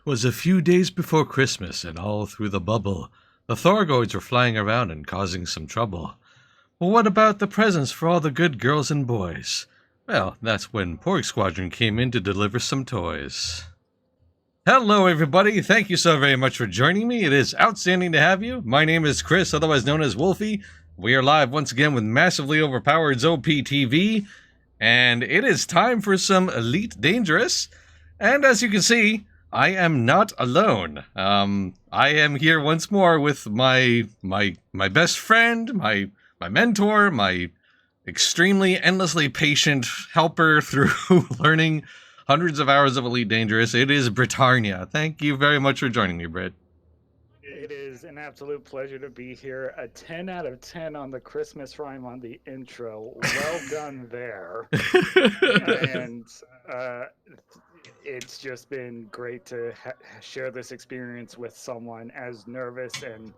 'Twas a few days before Christmas, and all through the bubble, the Thorgoids were flying around and causing some trouble. Well, what about the presents for all the good girls and boys? Well, that's when Porg Squadron came in to deliver some toys. Hello, everybody. Thank you so very much for joining me. It is outstanding to have you. My name is Chris, otherwise known as Wolfie. We are live once again with massively overpowered OPTV, and it is time for some Elite Dangerous. And as you can see, I am not alone. I am here once more with my best friend, my mentor, my extremely endlessly patient helper through learning hundreds of hours of Elite Dangerous. It is Britannia. Thank you very much for joining me, Brit. It is an absolute pleasure to be here. A 10 out of 10 on the Christmas rhyme on the intro. Well done there. And it's just been great to share this experience with someone as nervous and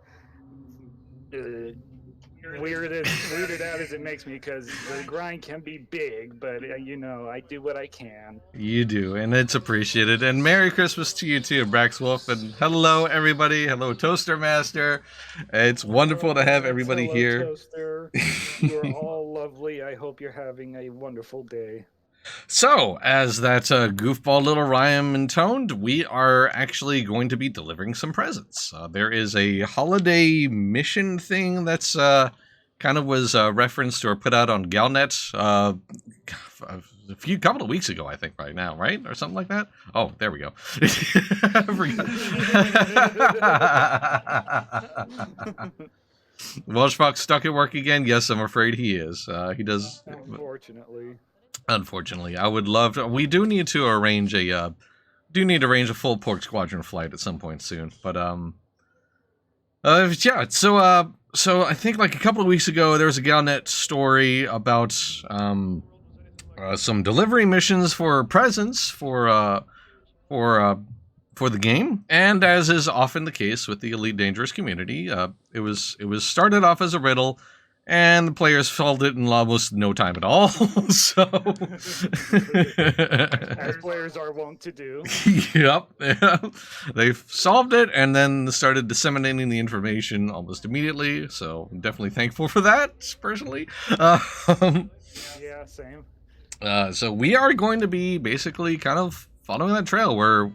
weirded out as it makes me, because the grind can be big, but you know, I do what I can. You do, and it's appreciated. And Merry Christmas to you too, Brax Wolf. And hello, everybody. Hello, Toaster Master. It's wonderful to have everybody here. Toaster. You're all lovely. I hope you're having a wonderful day. So, as that goofball little rhyme intoned, we are actually going to be delivering some presents. There is a holiday mission thing that's kind of was referenced or put out on Galnet a couple of weeks ago, I think, right now, right? Or something like that? Oh, there we go. Welshbach stuck at work again? Yes, I'm afraid he is. He does... Unfortunately, I would love to. We do need to arrange a full Porg Squadron flight at some point soon. But yeah. So I think like a couple of weeks ago there was a Galnet story about some delivery missions for presents for the game, and as is often the case with the Elite Dangerous community, it was started off as a riddle. And the players solved it in almost no time at all. So, as players are wont to do. Yep, they solved it and then started disseminating the information almost immediately. So, I'm definitely thankful for that, personally. Yeah, same. So we are going to be basically kind of following that trail. We're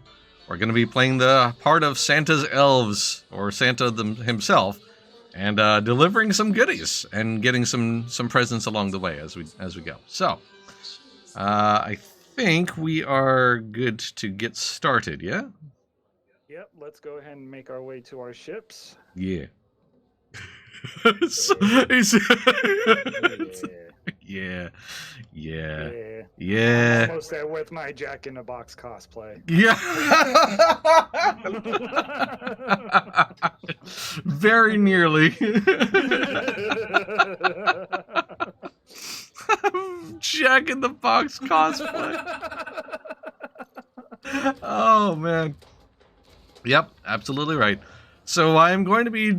going to be playing the part of Santa's elves, or Santa himself. And delivering some goodies and getting some presents along the way as we go. So, I think we are good to get started. Yeah. Yep. Let's go ahead and make our way to our ships. Yeah. Yeah. I'm almost there with my Jack in the Box cosplay. Yeah. Very nearly. Jack in the Box cosplay. Oh, man. Yep, absolutely right. So I'm going to be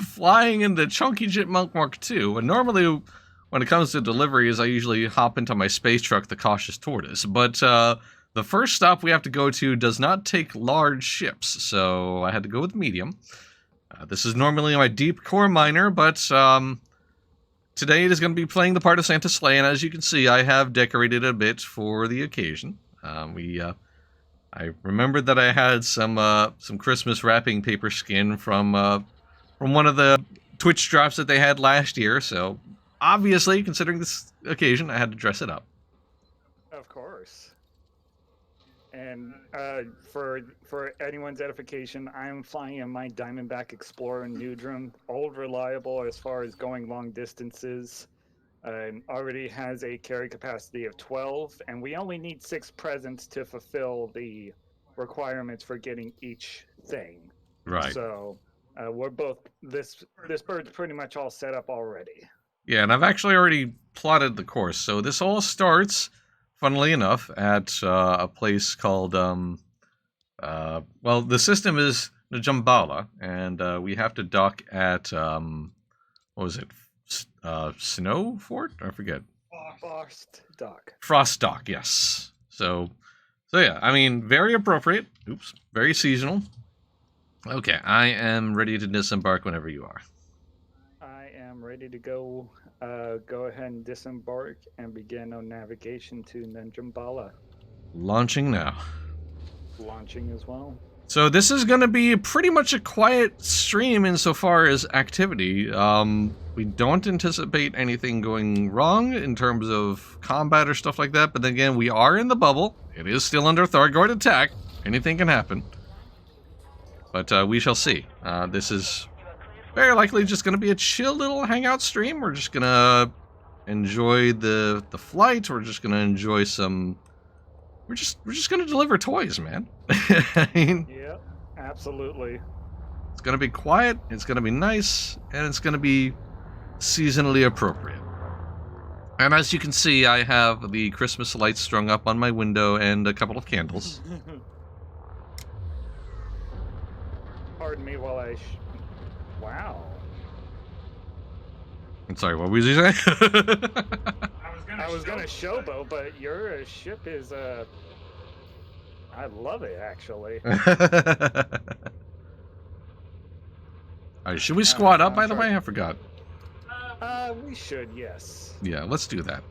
flying in the Chunky Chipmunk Mark II, and normally when it comes to deliveries, I usually hop into my space truck, the Cautious Tortoise. But the first stop we have to go to does not take large ships, so I had to go with medium. This is normally my deep core miner, but today it is going to be playing the part of Santa's sleigh, and as you can see, I have decorated a bit for the occasion. I remembered that I had some Christmas wrapping paper skin from one of the Twitch drops that they had last year, so obviously, considering this occasion, I had to dress it up. Of course. And for anyone's edification, I'm flying in my Diamondback Explorer Newdrum, old reliable as far as going long distances. Already has a carry capacity of 12, and we only need 6 presents to fulfill the requirements for getting each thing. Right. So we're both this bird's pretty much all set up already. Yeah, and I've actually already plotted the course. So this all starts, funnily enough, at a place called, well, the system is Najambala, and we have to dock at, what was it, Snow Fort? I forget. Frost Dock. Frost Dock, yes. So yeah, I mean, very appropriate. Oops. Very seasonal. Okay, I am ready to disembark whenever you are. I am ready to go. Go ahead and disembark and begin on navigation to Nanjambala. Launching now. Launching as well. So this is going to be pretty much a quiet stream insofar as activity. We don't anticipate anything going wrong in terms of combat or stuff like that, but then again, we are in the bubble. It is still under Thargoid attack. Anything can happen. But we shall see. This is very likely just going to be a chill little hangout stream. We're just going to enjoy the flight. We're just going to enjoy some... We're just going to deliver toys, man. I mean, Yep, absolutely. it's going to be quiet, it's going to be nice, and it's going to be seasonally appropriate. And as you can see, I have the Christmas lights strung up on my window and a couple of candles. Pardon me while I... Wow. I'm sorry, what was you saying? I was gonna showboat, but your ship is, I love it, actually. Alright, should we squat up, by the way? I forgot. We should, yes. Yeah, let's do that.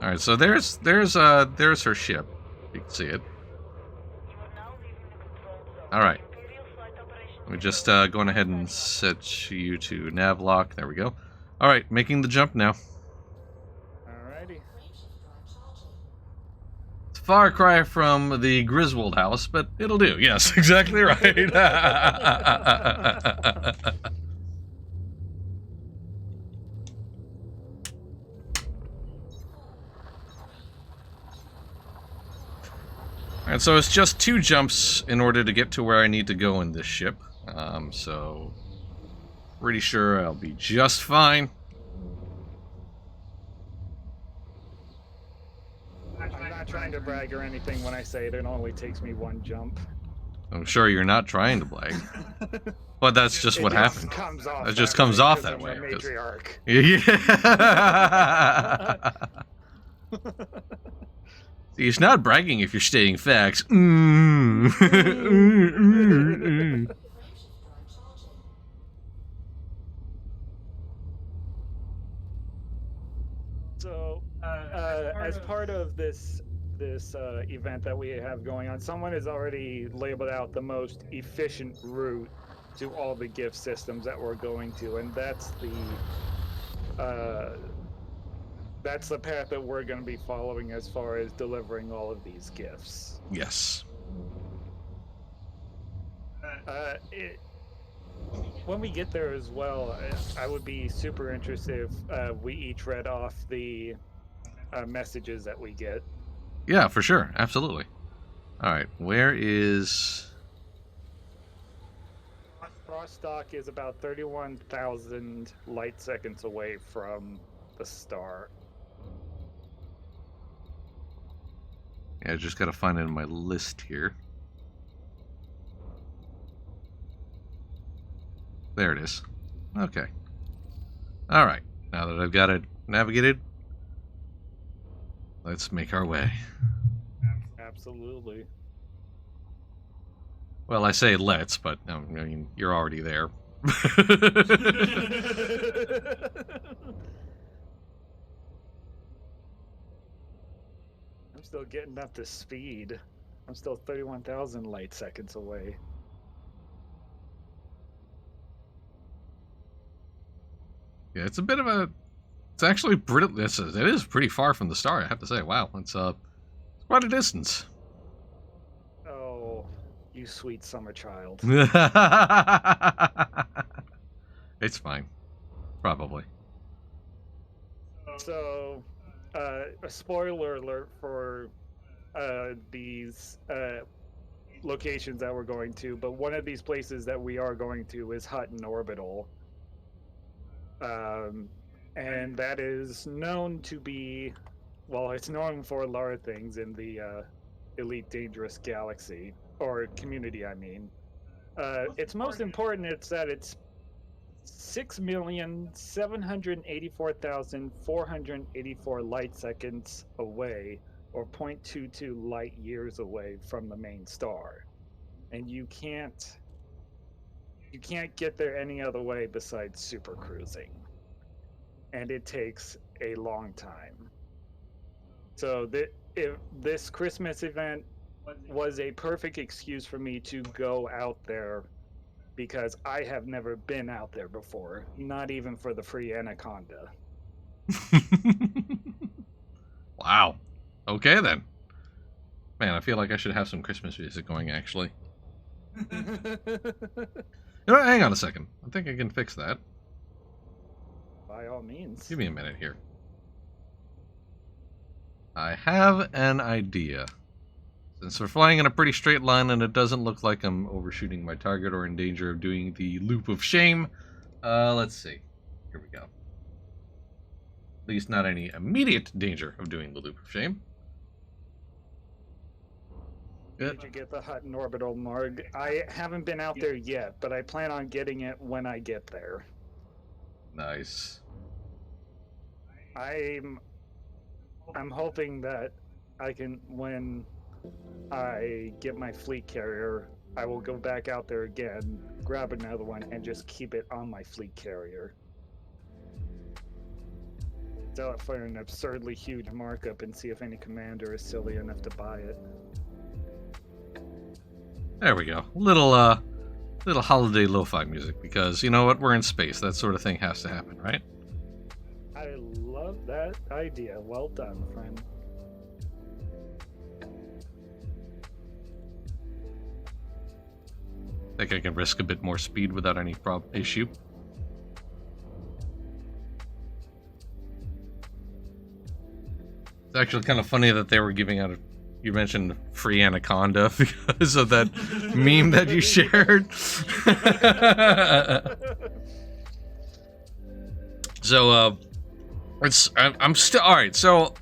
Alright, so there's her ship. You can see it. Alright. We're just going ahead and set you to nav lock. There we go. Alright, making the jump now. Alrighty. It's a far cry from the Griswold house, but it'll do. Yes, exactly right. Alright, so it's just 2 jumps in order to get to where I need to go in this ship. So pretty sure I'll be just fine. I'm not trying to brag or anything when I say it only takes me 1 jump. I'm sure you're not trying to brag, but that's just what happened. It just comes off that way. Matriarch. Yeah. See, it's not bragging if you're stating facts. So, as part of this event that we have going on, someone has already labeled out the most efficient route to all the gift systems that we're going to, and that's the path that we're going to be following as far as delivering all of these gifts. Yes. When we get there as well, I would be super interested if we each read off the messages that we get. Yeah, for sure. Absolutely. All right. Where is... Frostock is about 31,000 light seconds away from the star. Yeah, I just got to find it in my list here. There it is. Okay. All right. Now that I've got it navigated, let's make our way. Absolutely. Well, I say let's, but I mean, you're already there. I'm still getting up to speed. I'm still 31,000 light seconds away. Yeah, it's a bit of a... It's actually pretty... It is pretty far from the star, I have to say. Wow, it's quite a distance. Oh, you sweet summer child. It's fine. Probably. So, a spoiler alert for these locations that we're going to, but one of these places that we are going to is Hutton Orbital. And that is known to be, well, it's known for a lot of things in the Elite Dangerous Galaxy, or community, I mean. It's most important, it's that it's 6,784,484 light seconds away, or 0.22 light years away from the main star. And you can't get there any other way besides super cruising. And it takes a long time. So this Christmas event was a perfect excuse for me to go out there, because I have never been out there before, not even for the free Anaconda. Wow. Okay, then. Man, I feel like I should have some Christmas music going, actually. You know, hang on a second. I think I can fix that. By all means. Give me a minute here. I have an idea. Since we're flying in a pretty straight line and it doesn't look like I'm overshooting my target or in danger of doing the loop of shame, let's see. Here we go. At least not any immediate danger of doing the loop of shame. Did you get the Hutton Orbital Marg? I haven't been out there yet, but I plan on getting it when I get there. Nice. I'm hoping that I can, when I get my fleet carrier, I will go back out there again, grab another one, and just keep it on my fleet carrier. Sell it for an absurdly huge markup and see if any commander is silly enough to buy it. There we go. Little holiday lo-fi music, because you know what? We're in space. That sort of thing has to happen, right? I love that idea. Well done, friend. Think I can risk a bit more speed without any issue. It's actually kind of funny that they were giving out you mentioned free Anaconda because of that meme that you shared. So, I'm still all right. So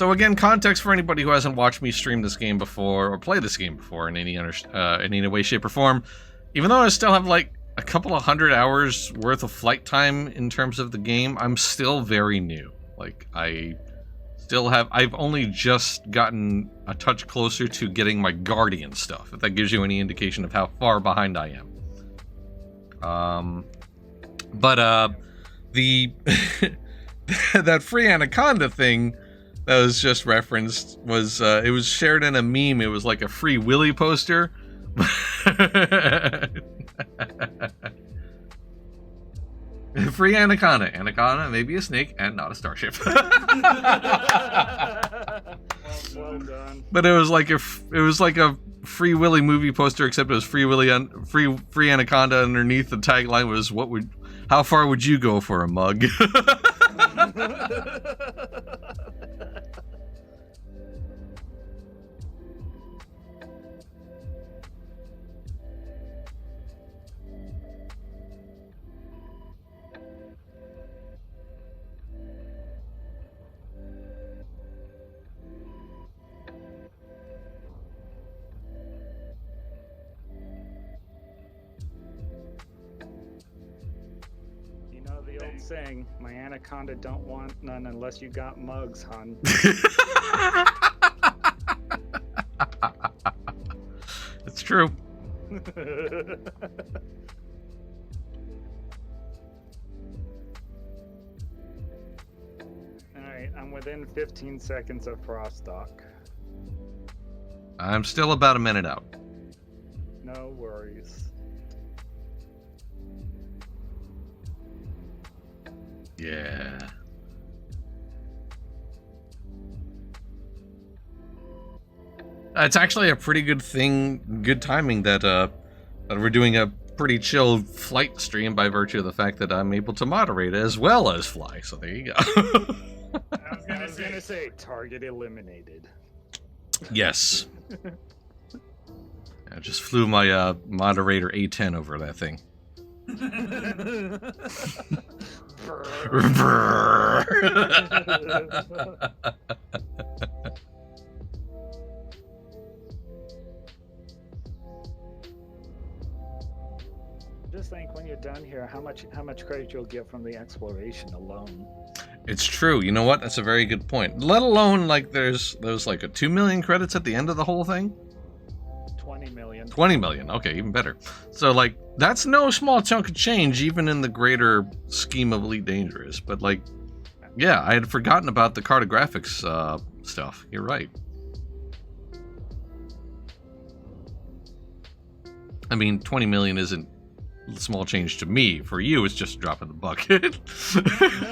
again, context for anybody who hasn't watched me stream this game before or play this game before in any way, shape, or form. Even though I still have like a couple of 100 hours worth of flight time in terms of the game, I'm still very new. Like I've only just gotten a touch closer to getting my Guardian stuff, if that gives you any indication of how far behind I am. But the that free Anaconda thing that was just referenced was it was shared in a meme. It was like a Free Willy poster. Free Anaconda. Anaconda, maybe a snake, and not a starship. Well done. But it was like a Free Willy movie poster, except it was Free Anaconda. Underneath the tagline was how far would you go for a mug? The old saying, my Anaconda don't want none unless you got mugs, hon. It's true. Alright, I'm within 15 seconds of frost dock. I'm still about a minute out. No worries. Yeah. It's actually a pretty good timing that we're doing a pretty chill flight stream by virtue of the fact that I'm able to moderate as well as fly. So there you go. I was gonna say target eliminated. Yes. I just flew my moderator A10 over that thing. Just think, when you're done here, there, how much credit you'll get from the exploration alone. It's true. You know what? That's a very good point. Let alone, like, there's like a 2 million credits at the end of the whole thing? 20 million. 20 million. Okay, even better. So, like, that's no small chunk of change, even in the greater scheme of Elite Dangerous. But, like, yeah, I had forgotten about the cartographics stuff. You're right. I mean, 20 million isn't small change to me. For you, it's just a drop in the bucket.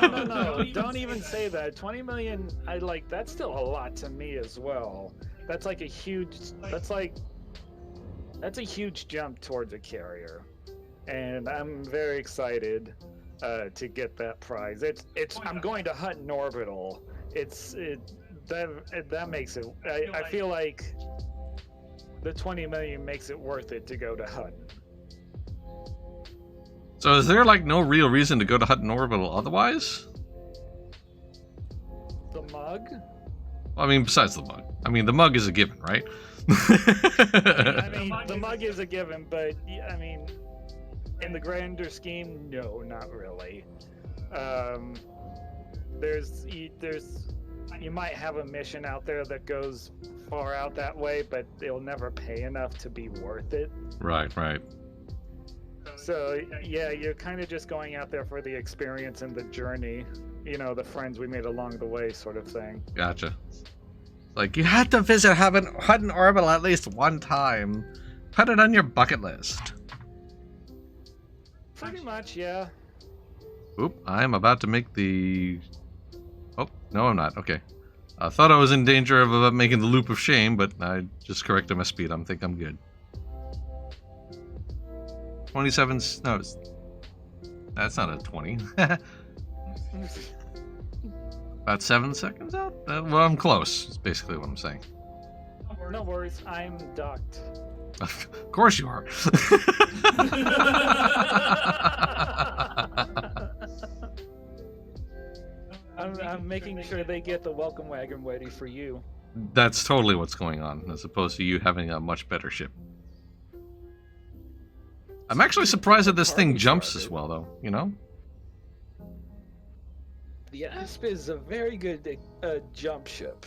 No. Don't even say that. 20 million, that's still a lot to me as well. That's a huge jump towards a carrier. And I'm very excited to get that prize. I'm going to Hutton Orbital. That makes it, I feel like the 20 million makes it worth it to go to Hutton. So is there, like, no real reason to go to Hutton Orbital otherwise? The mug? I mean, besides the mug. I mean, the mug is a given, right? The mug is a given, but, I mean, in the grander scheme, no, not really. You might have a mission out there that goes far out that way, but it'll never pay enough to be worth it. Right. So, yeah, you're kind of just going out there for the experience and the journey, the friends we made along the way sort of thing. Gotcha. Like, you had to visit Hutton Orbital at least one time. Put it on your bucket list. Pretty much, yeah. Oop, I'm about to make the... Oh, no, I'm not. Okay. I thought I was in danger of making the loop of shame, but I just corrected my speed. I think I'm good. 27... No, that's not a 20. About 7 seconds out? Well, I'm close, is basically what I'm saying. No worries, I'm docked. Of course you are. I'm making sure they get the welcome wagon ready for you. That's totally what's going on, as opposed to you having a much better ship. I'm actually surprised that this thing jumps as well, though, The Asp is a very good jump ship.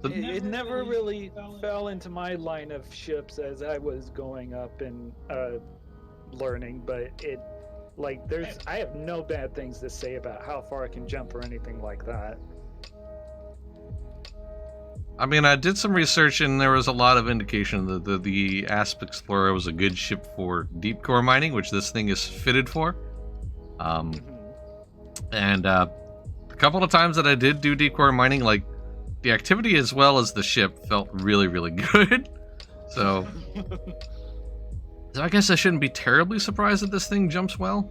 It never really fell into my line of ships as I was going up and learning, but I have no bad things to say about how far I can jump or anything like that. I mean, I did some research and there was a lot of indication that the Asp Explorer was a good ship for deep core mining, which this thing is fitted for. And a couple of times that I did do deep core mining, like, the activity as well as the ship felt really, really good. So I guess I shouldn't be terribly surprised that this thing jumps well.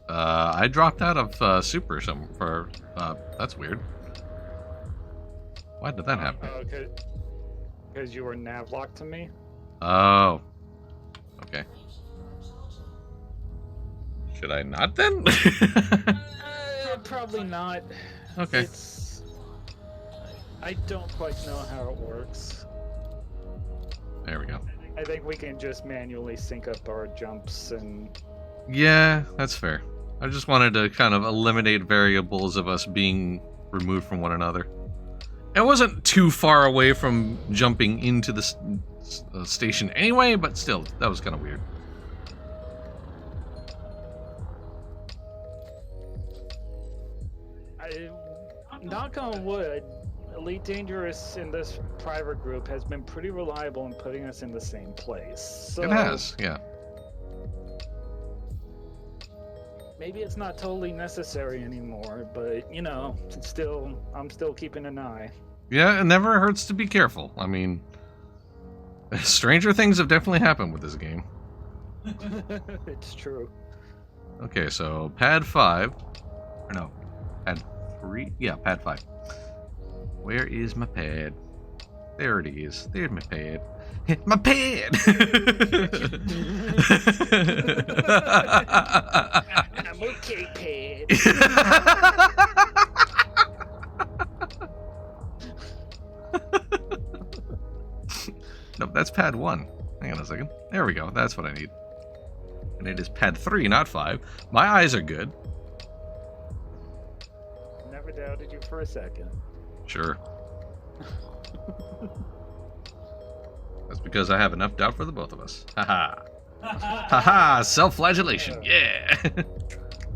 I dropped out of Super for that's weird. Why did that happen? Because you were nav locked to me? Oh. Okay. Should I not then? Probably not. Okay. I don't quite know how it works. There we go. I think we can just manually sync up our jumps and... Yeah, that's fair. I just wanted to kind of eliminate variables of us being removed from one another. It wasn't too far away from jumping into the station anyway, but still, that was kind of weird. Knock on wood, Elite Dangerous in this private group has been pretty reliable in putting us in the same place. So it has, yeah. Maybe it's not totally necessary anymore, but I'm still keeping an eye. Yeah, it never hurts to be careful. I mean, stranger things have definitely happened with this game. It's true. Okay, so pad 5. Or no, pad 3? Yeah, pad 5. Where is my pad? There it is. There's my pad. My pad! I'm okay, pad. Nope, that's pad 1. Hang on a second. There we go. That's what I need. And it is pad 3, not 5. My eyes are good. Never doubted you for a second. Sure. That's because I have enough doubt for the both of us. Haha. Haha, self-flagellation. Yeah.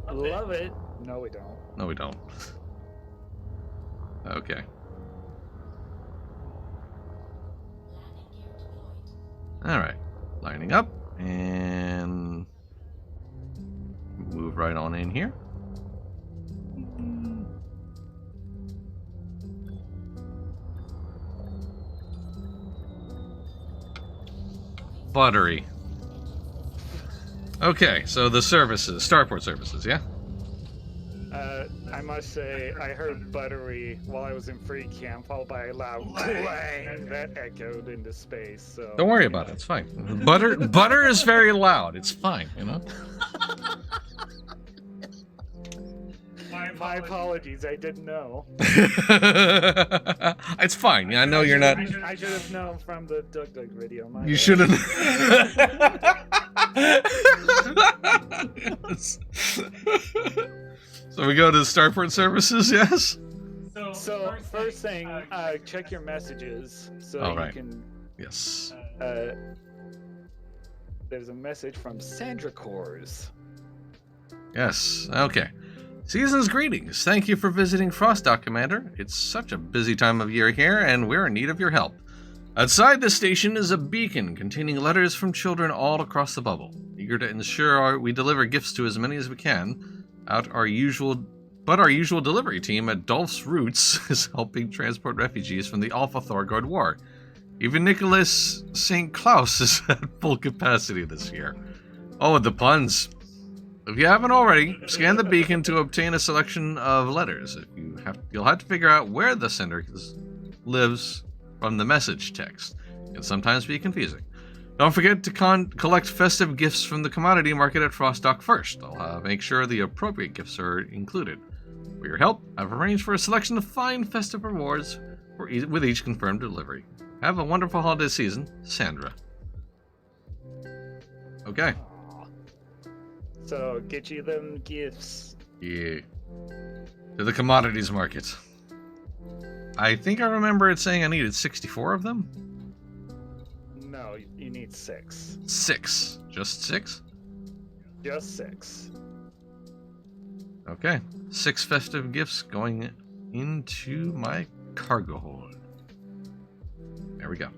I love it. No, we don't. No, we don't. Okay. Alright. Lining up. And move right on in here. Buttery. Okay, so the services, starport services, yeah? I must say, I heard buttery while I was in free camp, followed by a loud clang that echoed into space. So Don't worry about it, it's fine. Butter is very loud, it's fine, you know? My apologies, I didn't know. It's fine, I know you're not... I should have known from the Dug Dug video. You should have... So we go to starport services, yes? So first thing, check your messages so All you right. can. Yes. There's a message from Sandra Kors. Yes, okay. Season's greetings. Thank you for visiting Frostdock, Commander. It's such a busy time of year here, and we're in need of your help. Outside the station is a beacon containing letters from children all across the bubble. Eager to ensure we deliver gifts to as many as we can, our usual delivery team at Dolph's Roots is helping transport refugees from the Alpha Thorgoid War. Even Nicholas St. Claus is at full capacity this year. Oh, the puns. If you haven't already, scan the beacon to obtain a selection of letters. You'll have to figure out where the sender lives from the message text. It can sometimes be confusing. Don't forget to collect festive gifts from the commodity market at Frostdock first. I'll make sure the appropriate gifts are included. For your help, I've arranged for a selection of fine festive rewards with each confirmed delivery. Have a wonderful holiday season, Sandra. Okay. So get you them gifts. Yeah. To the commodities market. I think I remember it saying I needed 64 of them. No, you need 6. 6. Just 6? Just 6. Okay. 6 festive gifts going into my cargo hold. There we go.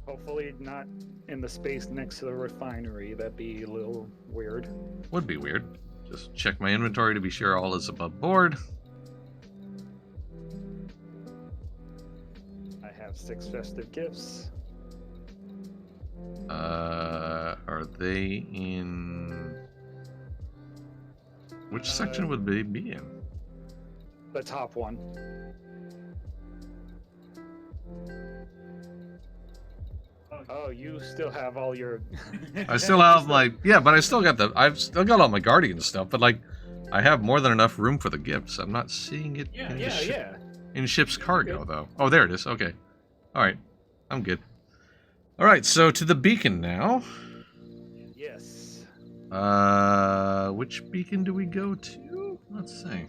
Hopefully not in the space next to the refinery. That'd be a little weird. Would be weird. Just check my inventory to be sure all is above board. I have 6 festive gifts. Are they in... Which section would they be in? The top one. Oh, you still have all your... I still have my... Yeah, but I've still got all my Guardian stuff, but like, I have more than enough room for the gifts. I'm not seeing it in ship's cargo, though. Oh, there it is. Okay. Alright. I'm good. Alright, so to the beacon now. Yes. Which beacon do we go to? Let's see.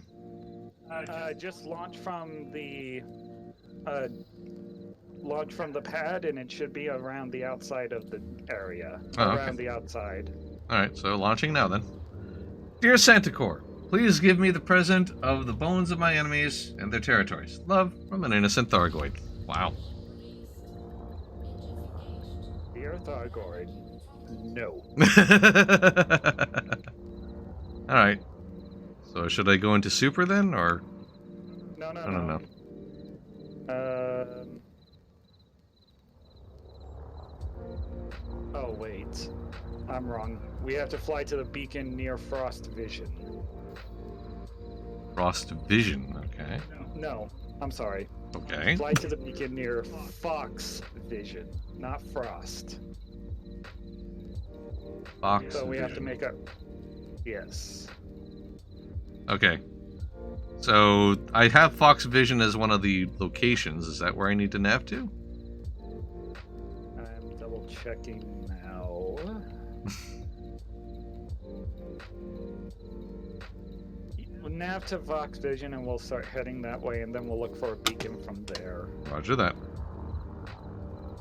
Just launch from the... launch from the pad, and it should be around the outside of the area. Around the outside. Alright, so launching now then. Dear Santa Corps, please give me the present of the bones of my enemies and their territories. Love from an innocent Thargoid. Wow. Dear Thargoid, no. Alright. So should I go into super then, or? No. I don't know. Oh, wait. I'm wrong. We have to fly to the beacon near Frost Vision. Frost Vision, okay. No, I'm sorry. Okay. Fly to the beacon near Fox Vision, not Frost. Fox So we Vision. have to make a... Yes. Okay. So I have Fox Vision as one of the locations. Is that where I need to nav to? I'm Double checking now. We'll nav to Vox Vision and we'll start heading that way, and then we'll look for a beacon from there. Roger that.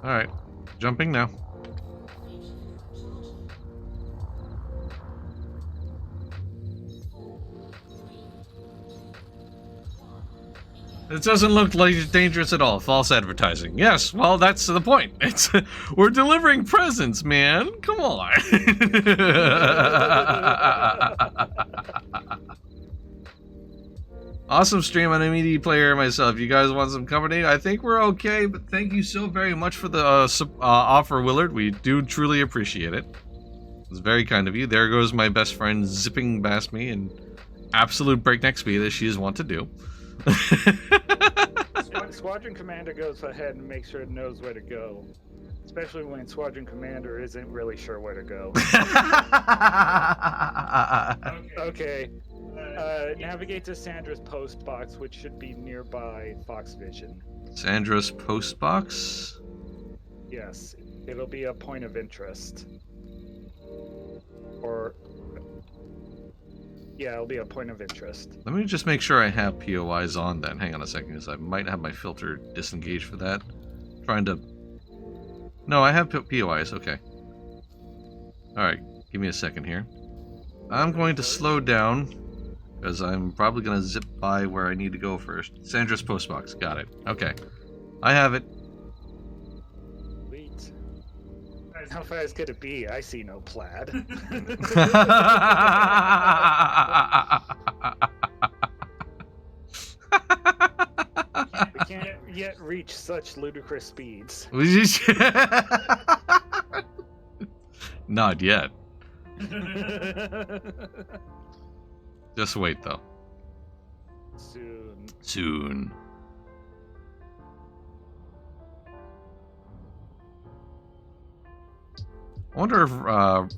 Alright, jumping now. It doesn't look like dangerous at all. False advertising. Yes, well, that's the point. It's we're delivering presents, man. Come on. Awesome stream on MD player myself. You guys want some company? I think we're okay, but thank you so very much for the offer, Willard. We do truly appreciate it. It's very kind of you. There goes my best friend zipping past me in absolute breakneck speed as she is wont to do. Squadron Commander goes ahead and makes sure it knows where to go. Especially when Squadron Commander isn't really sure where to go. Okay. Navigate to Sandra's post box, which should be nearby Fox Vision. Sandra's post box? Yes. It'll be a point of interest. Or... yeah, it'll be a point of interest. Let me just make sure I have POIs on then. Hang on a second, because I might have my filter disengaged for that. Trying to... no, I have POIs, okay. Alright, give me a second here. I'm going to slow down, because I'm probably going to zip by where I need to go first. Sandra's postbox, got it. Okay. I have it. Sweet. How fast could it be? I see no plaid. We can't yet reach such ludicrous speeds. Not yet. Just wait, though. Soon. Soon. I wonder if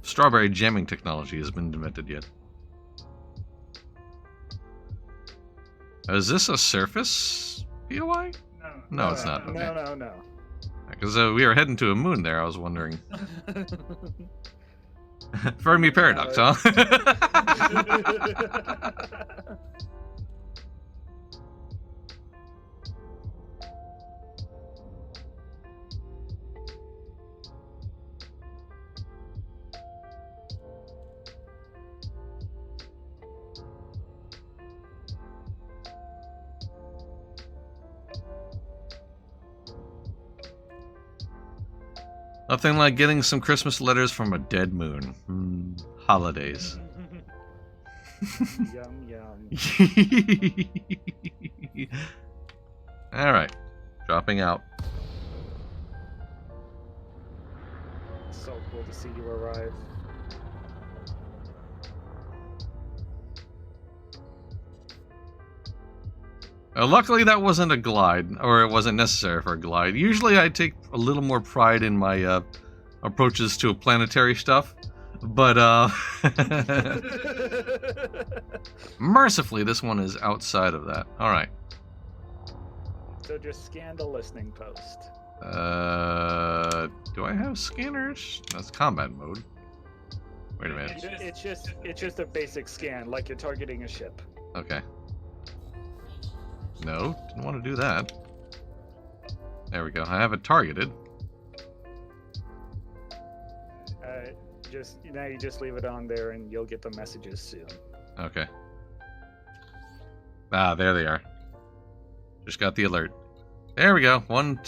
strawberry jamming technology has been invented yet. Is this a surface POI? No, it's not. Okay. No. Because we are heading to a moon there, I was wondering. Fermi paradox, huh? Nothing like getting some Christmas letters from a dead moon. Holidays. Yum, yum. Alright. Dropping out. So cool to see you arrive. Luckily that wasn't a glide, or it wasn't necessary for a glide. Usually I take a little more pride in my approaches to planetary stuff, but mercifully this one is outside of that. Alright. So just scan the listening post. Do I have scanners? That's combat mode. Wait a minute. It's just a basic scan, like you're targeting a ship. Okay. No, didn't want to do that. There we go. I have it targeted. You just leave it on there, and you'll get the messages soon. Okay. Ah, there they are. Just got the alert. There we go. Run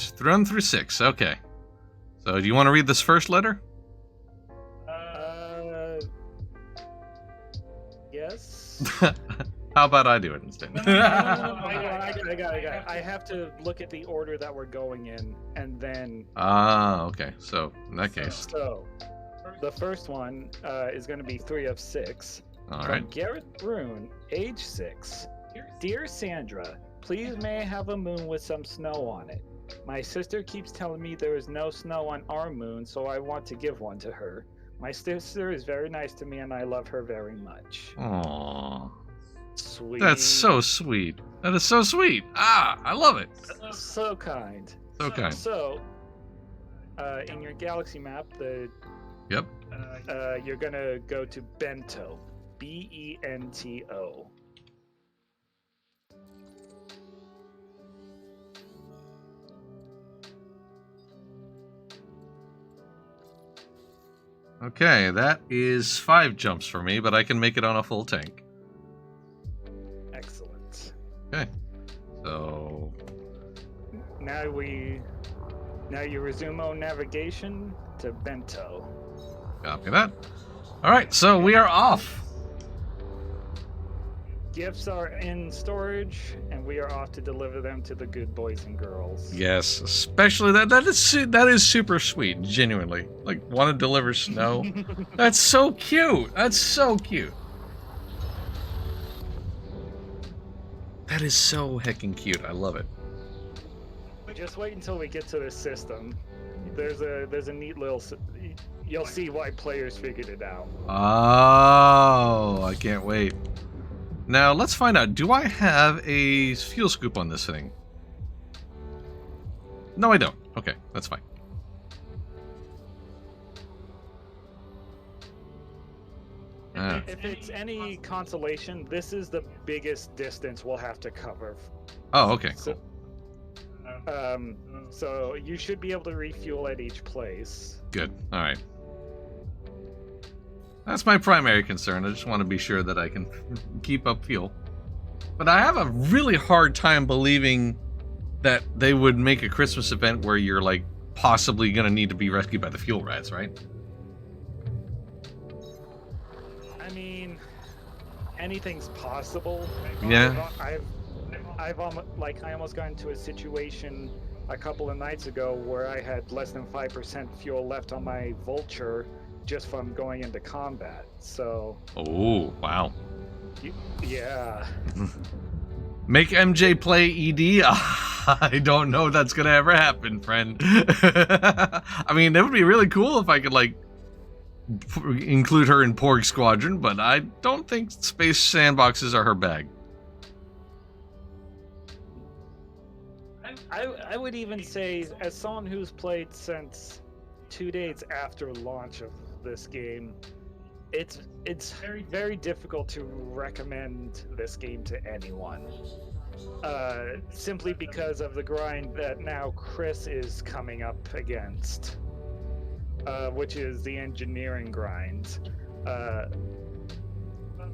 through 6. Okay. So, do you want to read this first letter? Yes. How about I do it instead? I got it. I have to look at the order that we're going in, and then... ah, okay. So, in that case... So, the first one is going to be 3 of 6. All From right. Garrett Brune, age 6. Dear Sandra, please may I have a moon with some snow on it. My sister keeps telling me there is no snow on our moon, so I want to give one to her. My sister is very nice to me, and I love her very much. Aww. Sweet. That's so sweet. That is so sweet. Ah, I love it. So kind. So kind. So, in your galaxy map, Yep. you're gonna go to Bento, Bento. Okay, that is 5 jumps for me, but I can make it on a full tank. Excellent. Okay. So Now you resume on navigation to Bento. copy that. All right, so we are off. Gifts are in storage, and we are off to deliver them to the good boys and girls. Yes, especially that is super sweet, genuinely. Like, want to deliver snow? That's so cute. That's so cute. That is so heckin' cute. I love it. Just wait until we get to this system. There's a neat little. You'll see why players figured it out. Oh, I can't wait. Now, let's find out. Do I have a fuel scoop on this thing? No, I don't. Okay, that's fine. If it's any consolation, this is the biggest distance we'll have to cover. Oh, okay, cool. So you should be able to refuel at each place. Good. All right. That's my primary concern. I just want to be sure that I can keep up fuel. But I have a really hard time believing that they would make a Christmas event where you're, like, possibly going to need to be rescued by the fuel rats, right? I mean, anything's possible. Yeah. I've almost got into a situation a couple of nights ago where I had less than 5% fuel left on my Vulture just from going into combat. So. Oh, wow. Yeah. Make MJ play ED? I don't know if that's gonna ever happen, friend. I mean, it would be really cool if I could, like, include her in Porg Squadron, but I don't think space sandboxes are her bag. I would even say, as someone who's played since 2 days after launch of this game, it's very difficult to recommend this game to anyone. Simply because of the grind that now Chris is coming up against, which is the engineering grind.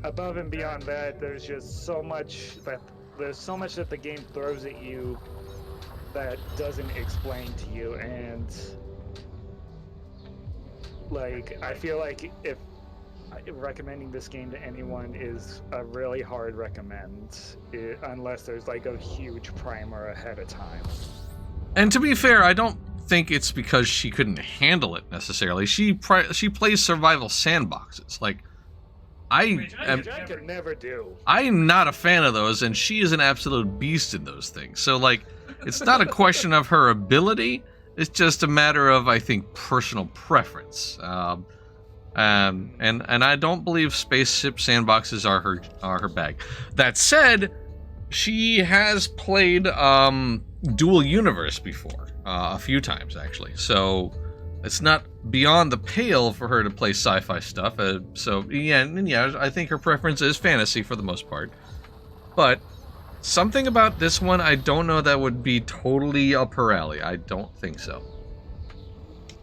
Above and beyond that, there's just so much that the game throws at you that doesn't explain to you, and like I feel like if recommending this game to anyone is a really hard recommend, unless there's like a huge primer ahead of time. And to be fair, I don't think it's because she couldn't handle it necessarily. She plays survival sandboxes. Like, I could never do. I'm not a fan of those, and she is an absolute beast in those things. So, like, it's not a question of her ability. It's just a matter of, I think, personal preference. And I don't believe spaceship sandboxes are her bag. That said, she has played Dual Universe before, a few times actually. So it's not beyond the pale for her to play sci-fi stuff. So yeah, I think her preference is fantasy for the most part. But something about this one, I don't know that would be totally up her alley. I don't think so.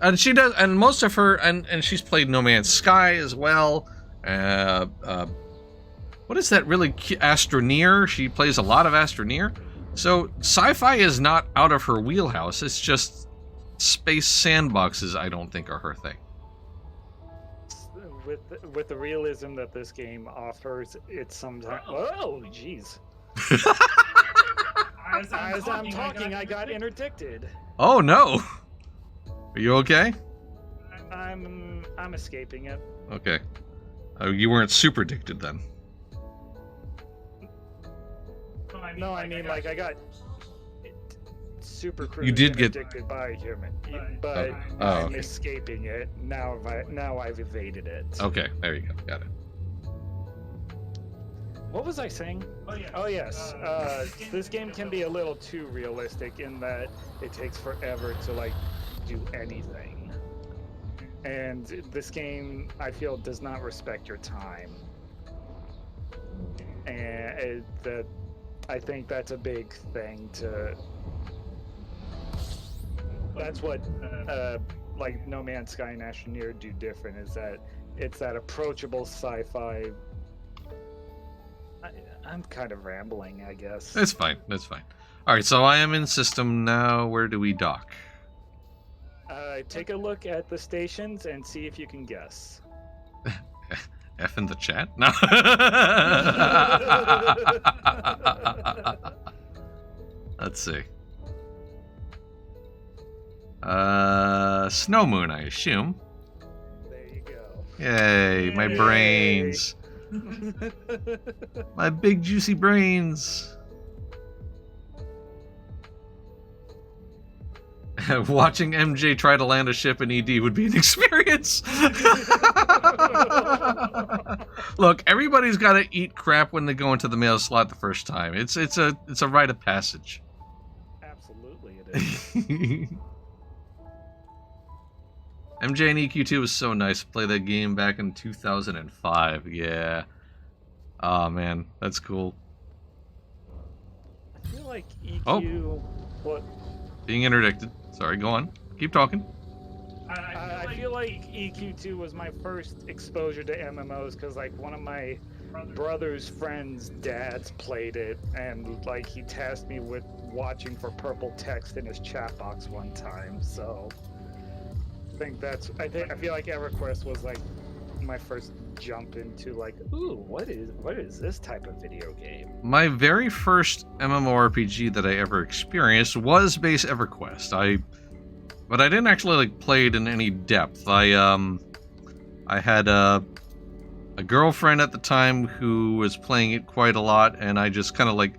And she does, and most of her, and she's played No Man's Sky as well. What is that really? Astroneer. She plays a lot of Astroneer. So sci-fi is not out of her wheelhouse. It's just space sandboxes I don't think are her thing. With the realism that this game offers, it's sometimes. Oh, jeez. As I'm talking, I got interdicted. Oh no. Are you okay? I'm escaping it. Okay. You weren't super addicted then. No, I mean like I got super You did get addicted by a human, but I'm okay. Escaping it now. I've evaded it. Okay, there you go. Got it. What was I saying? Oh yes. This game can be a little too realistic in that it takes forever to like just do anything. And this game, I feel, does not respect your time. And I think that's a big thing to. That's what like No Man's Sky and Astroneer do different, is that it's that approachable sci-fi. I'm kind of rambling, I guess. It's fine. That's fine. All right, so I am in system now. Where do we dock? Take a look at the stations and see if you can guess. F in the chat? No. Let's see. Snow Moon, I assume. There you go. Yay, my Yay. brains. My big juicy brains. Watching MJ try to land a ship in ED would be an experience. Look, everybody's got to eat crap when they go into the mail slot the first time. It's a rite of passage. Absolutely, it is. MJ and EQ2 was so nice to play that game back in 2005. Yeah. Oh man, that's cool. I feel like EQ. What? Being interdicted. Sorry, go on. Keep talking. I feel like EQ2 was my first exposure to MMOs because, like, one of my brother's friends' dads played it, and like he tasked me with watching for purple text in his chat box one time. So I feel like EverQuest was like my first jump into like, ooh, what is this type of video game? My very first MMORPG that I ever experienced was base EverQuest. But I didn't actually like play it in any depth. I had a girlfriend at the time who was playing it quite a lot, and I just kind of like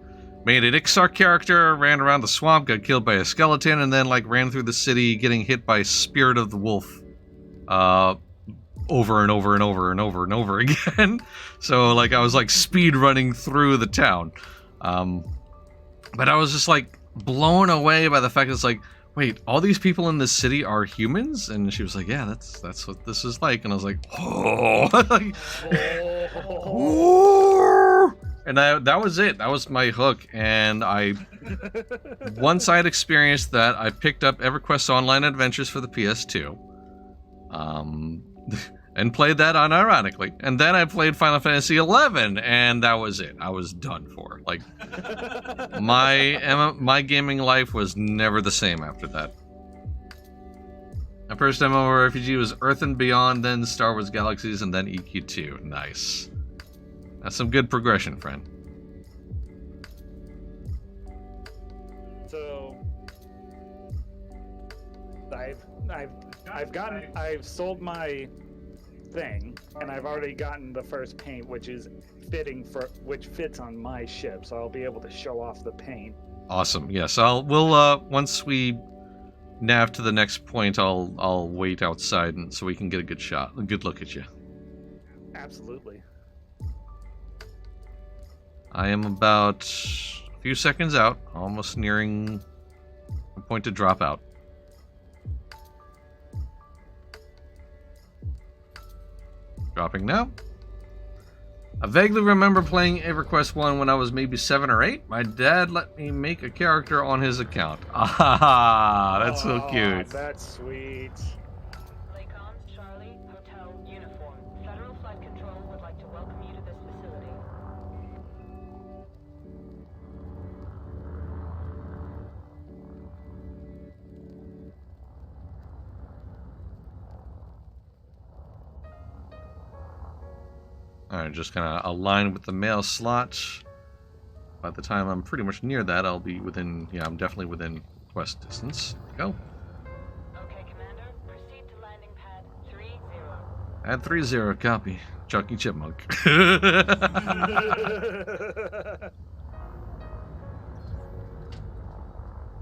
made an Ixar character, ran around the swamp, got killed by a skeleton, and then like ran through the city getting hit by Spirit of the Wolf over and over and over and over and over again. So like I was like speed running through the town. But I was just like blown away by the fact that it's like, wait, all these people in this city are humans? And she was like, yeah, that's what this is like. And I was like, oh, like, oh. And that was it. That was my hook. And once I had experienced that, I picked up EverQuest Online Adventures for the PS2. And played that unironically. And then I played Final Fantasy XI, and that was it. I was done for. Like, my gaming life was never the same after that. My first MMORPG was Earth and Beyond, then Star Wars Galaxies, and then EQ2. Nice. That's some good progression, friend. So I've sold my thing, and I've already gotten the first paint, which fits on my ship, so I'll be able to show off the paint. Awesome. Yes, we'll once we nav to the next point, I'll wait outside so we can get a good look at you. Absolutely. I am about a few seconds out, almost nearing the point to drop out. Dropping now. I vaguely remember playing EverQuest 1 when I was maybe 7 or 8. My dad let me make a character on his account. Ah, that's so cute. That's sweet. Lakon, Charlie, Hotel, Uniform. Federal Flight Control would like to welcome you to this facility. Alright, just kind of align with the mail slot. By the time I'm pretty much near that, I'll be within, yeah, I'm definitely within quest distance. Go. Okay, Commander. Proceed to landing pad 30. Add 30, copy. Chunky Chipmunk.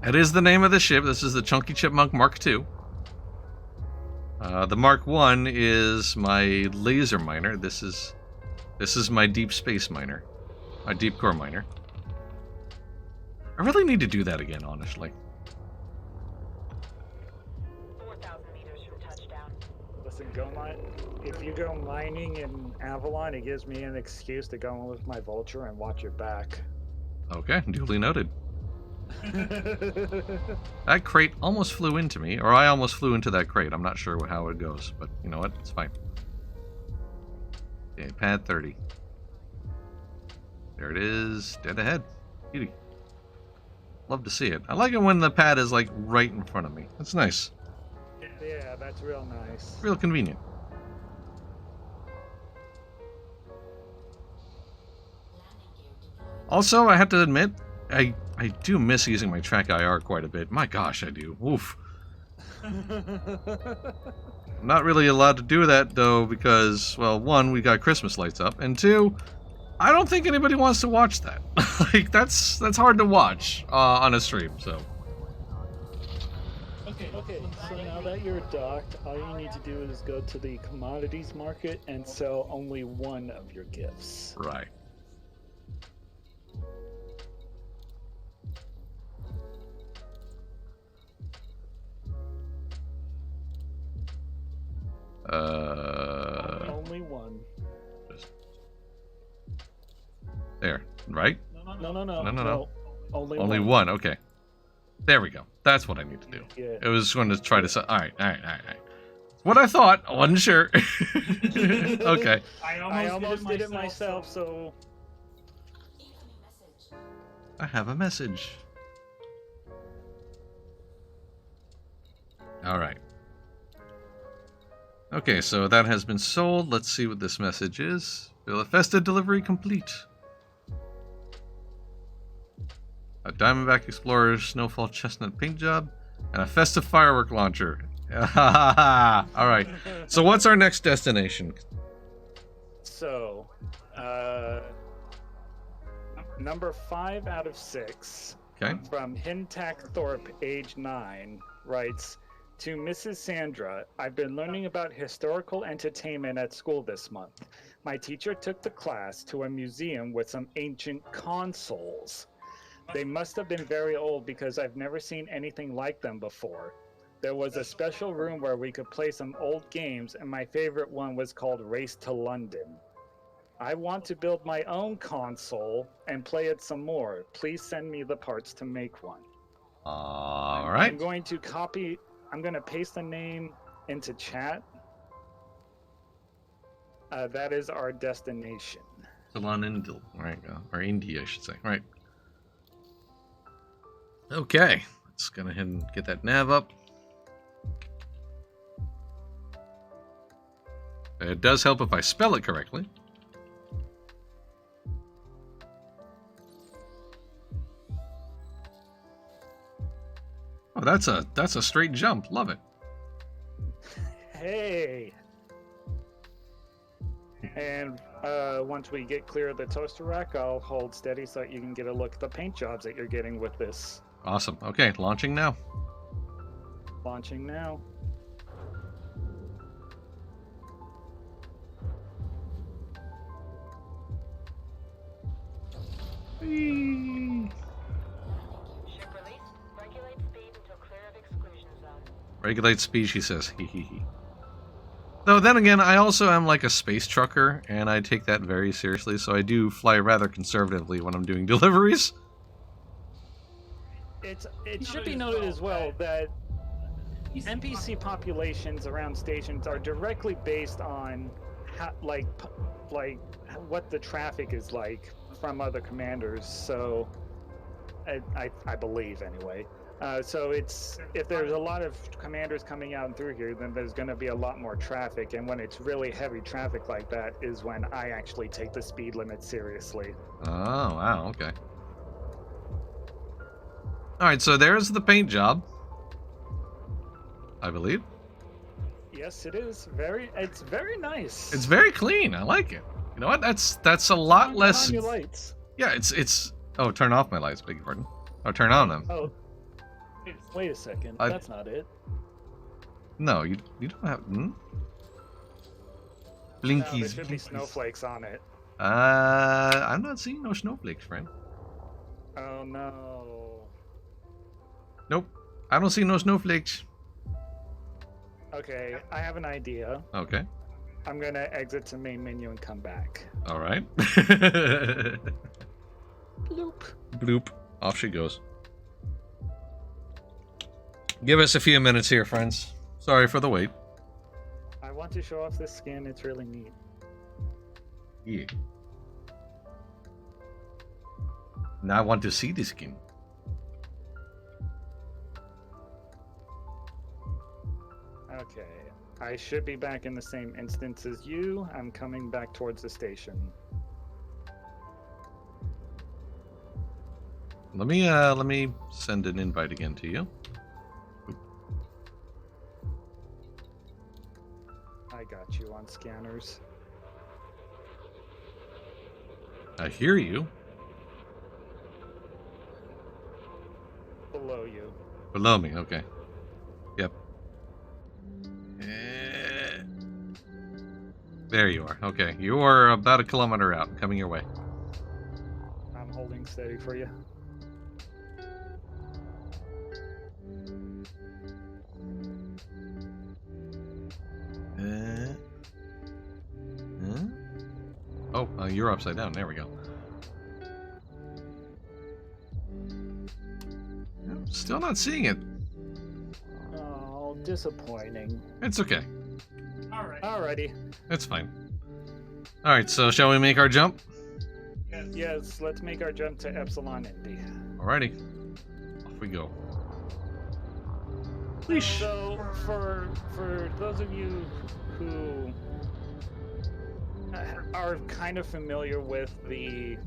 That is the name of the ship. This is the Chunky Chipmunk Mark II. The Mark I is my laser miner. This is my deep space miner. My deep core miner. I really need to do that again, honestly. listen, if you go mining in Avalon, it gives me an excuse to go in with my vulture and watch your back. Okay, duly noted. That crate almost flew into me, or I almost flew into that crate. I'm not sure how it goes, but you know what? It's fine. Okay, pad 30. There it is, dead ahead. Beauty. Love to see it. I like it when the pad is like right in front of me. That's nice. Yeah, that's real nice. Real convenient. Also, I have to admit, I do miss using my track IR quite a bit. My gosh, I do. Oof. I'm not really allowed to do that though because, well, one, we got Christmas lights up, and two, I don't think anybody wants to watch that. Like that's hard to watch on a stream. So. Okay, so now that you're docked, all you need to do is go to the commodities market and sell only one of your gifts. Right. Only one. There, right? No. Only one. Okay. There we go. That's what I need to do. Yeah. It was going to try to. All right. What I thought. I wasn't sure. Okay. I almost did it myself, so. I have a message. All right. Okay, so that has been sold. Let's see what this message is. Bill Festa delivery complete. A Diamondback Explorer Snowfall Chestnut paint job, and a festive firework launcher. Alright, so what's our next destination? So, number 5 out of 6 Okay. from Hintack Thorpe, age 9, writes, to Mrs. Sandra, I've been learning about historical entertainment at school this month. My teacher took the class to a museum with some ancient consoles. They must have been very old because I've never seen anything like them before. There was a special room where we could play some old games, and my favorite one was called Race to London. I want to build my own console and play it some more. Please send me the parts to make one. All right. I'm going to paste the name into chat. That is our destination. London, right? Or India, I should say. Right. Okay. Let's go ahead and get that nav up. It does help if I spell it correctly. Oh, that's a straight jump. Love it. Hey. And once we get clear of the toaster rack, I'll hold steady so that you can get a look at the paint jobs that you're getting with this. Awesome. Okay, launching now. Launching now. Whee! Ship released. Regulate speed until clear of exclusion zone. Regulate speed, she says. Hee hee hee. Though then again, I also am like a space trucker, and I take that very seriously, so I do fly rather conservatively when I'm doing deliveries. It should be noted as well that NPC populations around stations are directly based on what the traffic is like from other commanders. So I believe anyway. So if there's a lot of commanders coming out and through here, then there's going to be a lot more traffic. And when it's really heavy traffic like that is when I actually take the speed limit seriously. Oh, wow, okay. Alright, so there's the paint job. I believe. Yes, it is. It's very nice. It's very clean. I like it. You know what? That's a lot less. Turn on your lights. Yeah, it's. Oh, turn off my lights. Beg your pardon. Oh, turn on them. Oh, wait a second. That's not it. No, you don't have. No, there Blinkies. should be snowflakes on it. I'm not seeing no snowflakes, friend. Oh no. Nope. I don't see no snowflakes. Okay, I have an idea. Okay. I'm gonna exit to main menu and come back. All right. Bloop. Bloop. Off she goes. Give us a few minutes here, friends. Sorry for the wait. I want to show off this skin. It's really neat. Yeah. Now I want to see the skin. Okay. I should be back in the same instance as you. I'm coming back towards the station. Let me send an invite again to you. I got you on scanners. I hear you. Below you. Below me, okay. Yep. There you are. Okay, you are about a kilometer out. Coming your way. I'm holding steady for you. Oh, you're upside down. There we go. Still not seeing it. Oh, disappointing. It's okay. Alrighty. It's fine. Alright, so shall we make our jump? Yes, let's make our jump to Epsilon Indy. Alrighty. Off we go. So, for those of you who are kind of familiar with the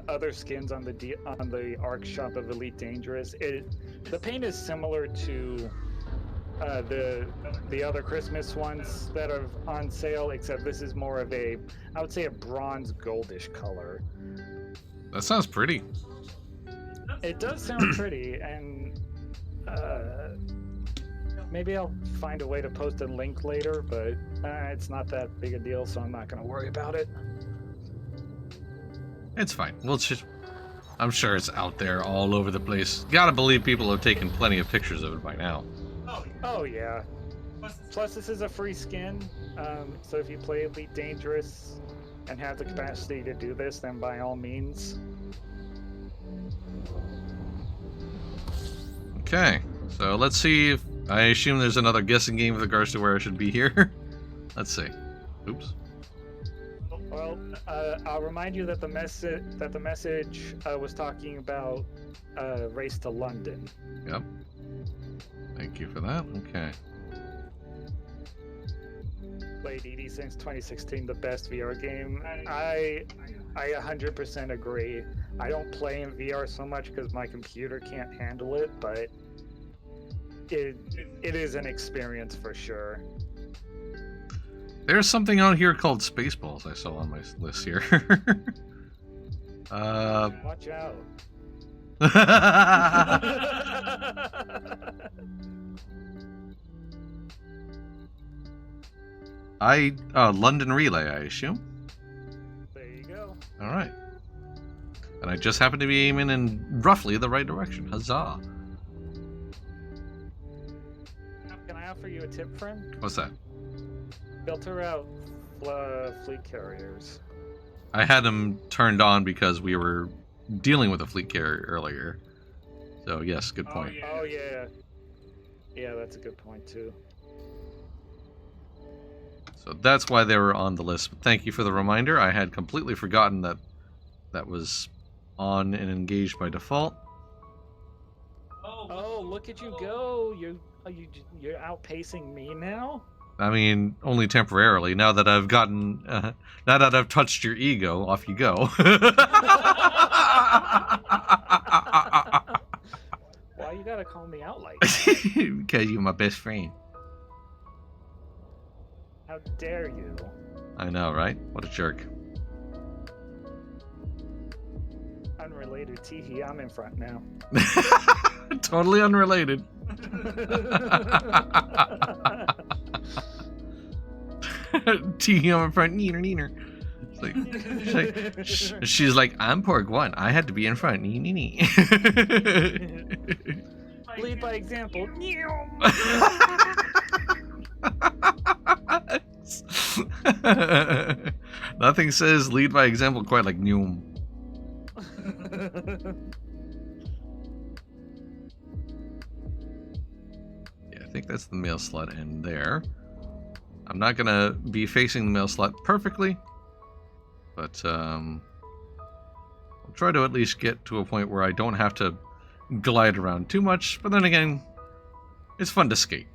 other skins on the Arc shop of Elite Dangerous, the paint is similar to the other Christmas ones that are on sale, except this is more of I would say a bronze goldish color. That sounds pretty. It does sound pretty, and maybe I'll find a way to post a link later, but it's not that big a deal, so I'm not going to worry about it. It's fine. I'm sure it's out there all over the place. Gotta believe people have taken plenty of pictures of it by now. Oh yeah. Plus this is a free skin, so if you play Elite Dangerous and have the capacity to do this, then by all means. Okay, so let's see if... I assume there's another guessing game with regards to where I should be here. Let's see. Oops. Well, I'll remind you that the message was talking about Race to London. Yep. Thank you for that. Okay. Played ED since 2016, the best VR game. I 100% agree. I don't play in VR so much because my computer can't handle it, but it is an experience for sure. There's something out here called Spaceballs I saw on my list here. Watch out. London Relay, I assume. There you go. All right. And I just happen to be aiming in roughly the right direction. Huzzah! Can I offer you a tip, friend? What's that? Filter out fleet carriers. I had them turned on because we were dealing with a fleet carrier earlier. So yes, good point. Oh yeah. Yeah, that's a good point too. So that's why they were on the list. But thank you for the reminder. I had completely forgotten that that was on and engaged by default. Oh, look at you go! You're outpacing me now. I mean, only temporarily. Now that I've gotten, now that I've touched your ego, off you go. Why you gotta call me out like Because you're my best friend. How dare you? I know, right? What a jerk. Unrelated, teehee, I'm in front now. Totally unrelated. Teehee on my front, neener, neener. She's like, I'm Porg 1. I had to be in front. Nee, nee, nee. Lead by example. Nothing says lead by example quite like Noom. Yeah, I think that's the mail slot in there. I'm not gonna be facing the mail slot perfectly, but I'll try to at least get to a point where I don't have to glide around too much, but then again, it's fun to skate.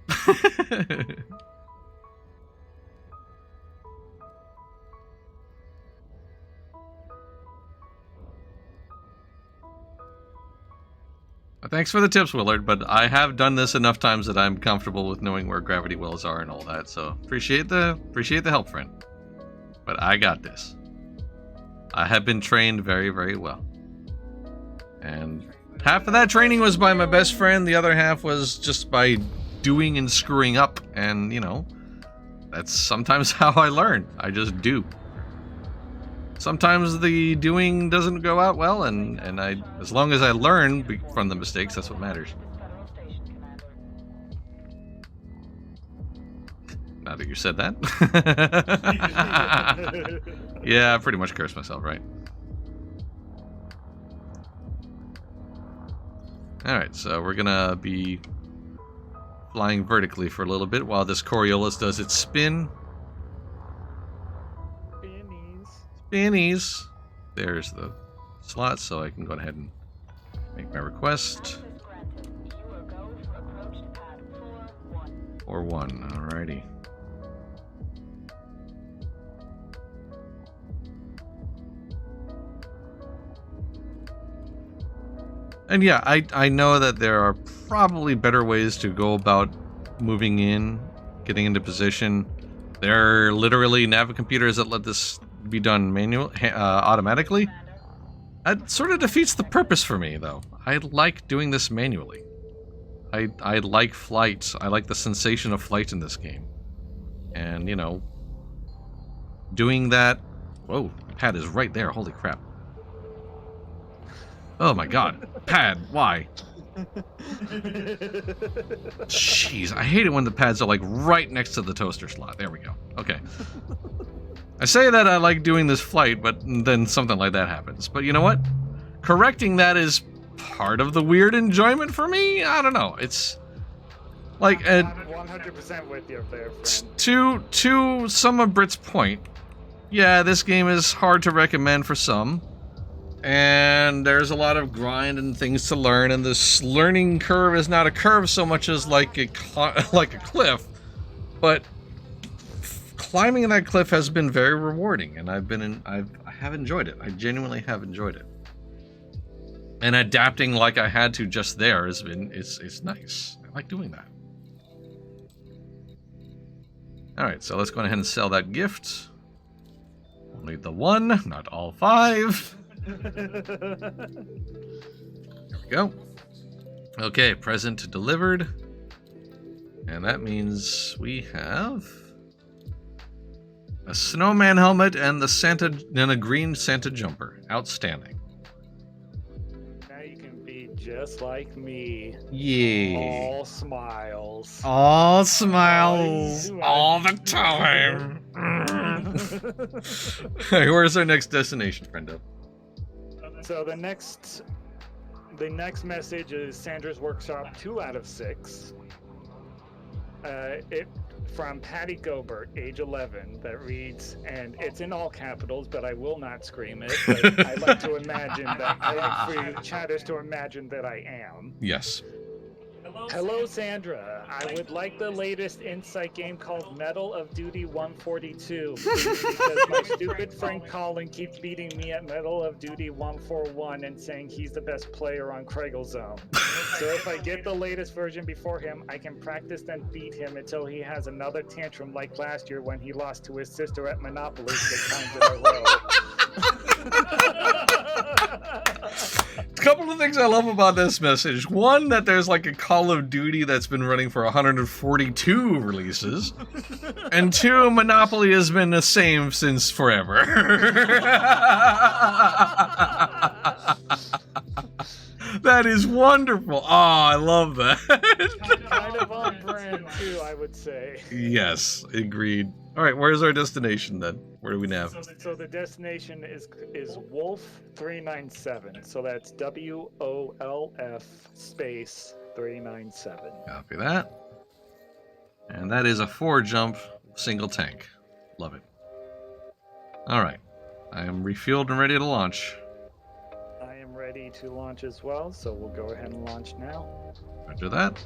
Thanks for the tips, Willard, but I have done this enough times that I'm comfortable with knowing where gravity wells are and all that, so appreciate the help, friend. But I got this. I have been trained very, very well. And half of that training was by my best friend, the other half was just by doing and screwing up, and, you know, that's sometimes how I learn. I just do. Sometimes the doing doesn't go out well, and as long as I learn from the mistakes, that's what matters. Now that you said that. Yeah, I pretty much cursed myself, right? Alright, so we're gonna be flying vertically for a little bit while this Coriolis does its spin. Spinnies. There's the slot, so I can go ahead and make my request. Or 1, alrighty. And yeah, I know that there are probably better ways to go about moving in, getting into position. There are literally navicomputers that let this be done automatically. That sort of defeats the purpose for me, though. I like doing this manually. I like flight. I like the sensation of flight in this game. And, you know, doing that... Whoa, the pad is right there. Holy crap. Oh my god. Pad, why? Jeez, I hate it when the pads are like right next to the toaster slot. There we go. Okay. I say that I like doing this flight, but then something like that happens. But you know what? Correcting that is part of the weird enjoyment for me? I don't know. It's like... I'm 100% with you there, friend. To some of Brit's point, yeah, this game is hard to recommend for some. And there's a lot of grind and things to learn, and this learning curve is not a curve so much as like a cliff. But climbing that cliff has been very rewarding, and I have enjoyed it. I genuinely have enjoyed it. And adapting like I had to just there has been it's nice. I like doing that. All right, so let's go ahead and sell that gift. Only the 1, not all 5. There we go. Okay, present delivered. And that means we have a snowman helmet and a green Santa jumper. Outstanding. Now you can be just like me. Yeah. All smiles. All smiles. All the time. Hey, where's our next destination, friendo? So the next message is Sandra's Workshop 2 out of 6. It from Patty Gobert, age 11, that reads, and it's in all capitals, but I will not scream it. But I like to imagine that I like for chatters to imagine that I am. Yes. Hello, Sandra. I would like the latest Insight game called Medal of Duty 142 because my stupid friend Colin keeps beating me at Medal of Duty 141 and saying he's the best player on Craigle Zone. So if I get the latest version before him, I can practice and beat him until he has another tantrum like last year when he lost to his sister at Monopoly 6 times in a row. A couple of things I love about this message. One, that there's like a Call of Duty that's been running for 142 releases. And 2, Monopoly has been the same since forever. That is wonderful. Oh, I love that. Kind of on brand too, I would say. Yes, agreed. All right, where's our destination then? Where do we nav? So the destination is Wolf 397. So that's WOLF space 397. Copy that. And that is a 4-jump single tank. Love it. All right. I am refueled and ready to launch. I am ready to launch as well, so we'll go ahead and launch now. Roger that.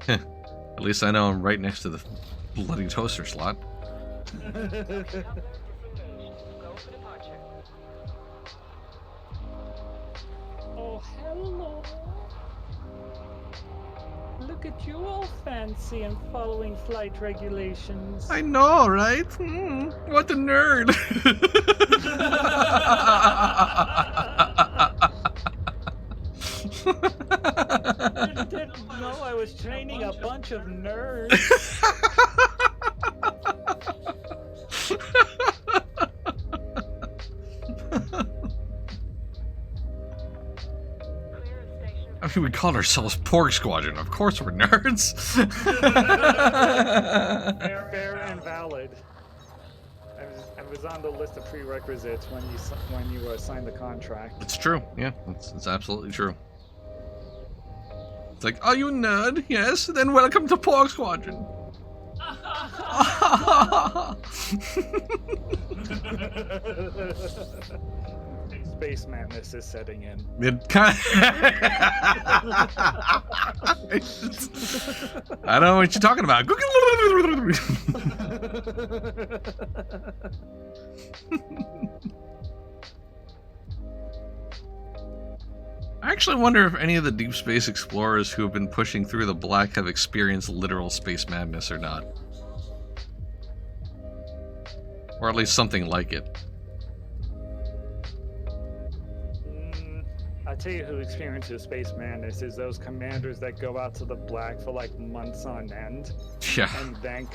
At least I know I'm right next to the bloody toaster slot. Disengaged. Go for departure. Oh, hello. Look at you, all fancy and following flight regulations. I know, right? What a nerd. I didn't know I was training a bunch of nerds. I mean, we called ourselves Porg Squadron. Of course we're nerds. Fair and valid. I was on the list of prerequisites when you signed the contract. It's true. Yeah, it's absolutely true. It's like, are you a nerd? Yes? Then welcome to Porg Squadron. Space madness is setting in. It kind I don't know what you're talking about. I actually wonder if any of the deep space explorers who have been pushing through the black have experienced literal space madness or not. Or at least something like it. I tell you who experiences space madness is those commanders that go out to the black for like months on end, Yeah. and then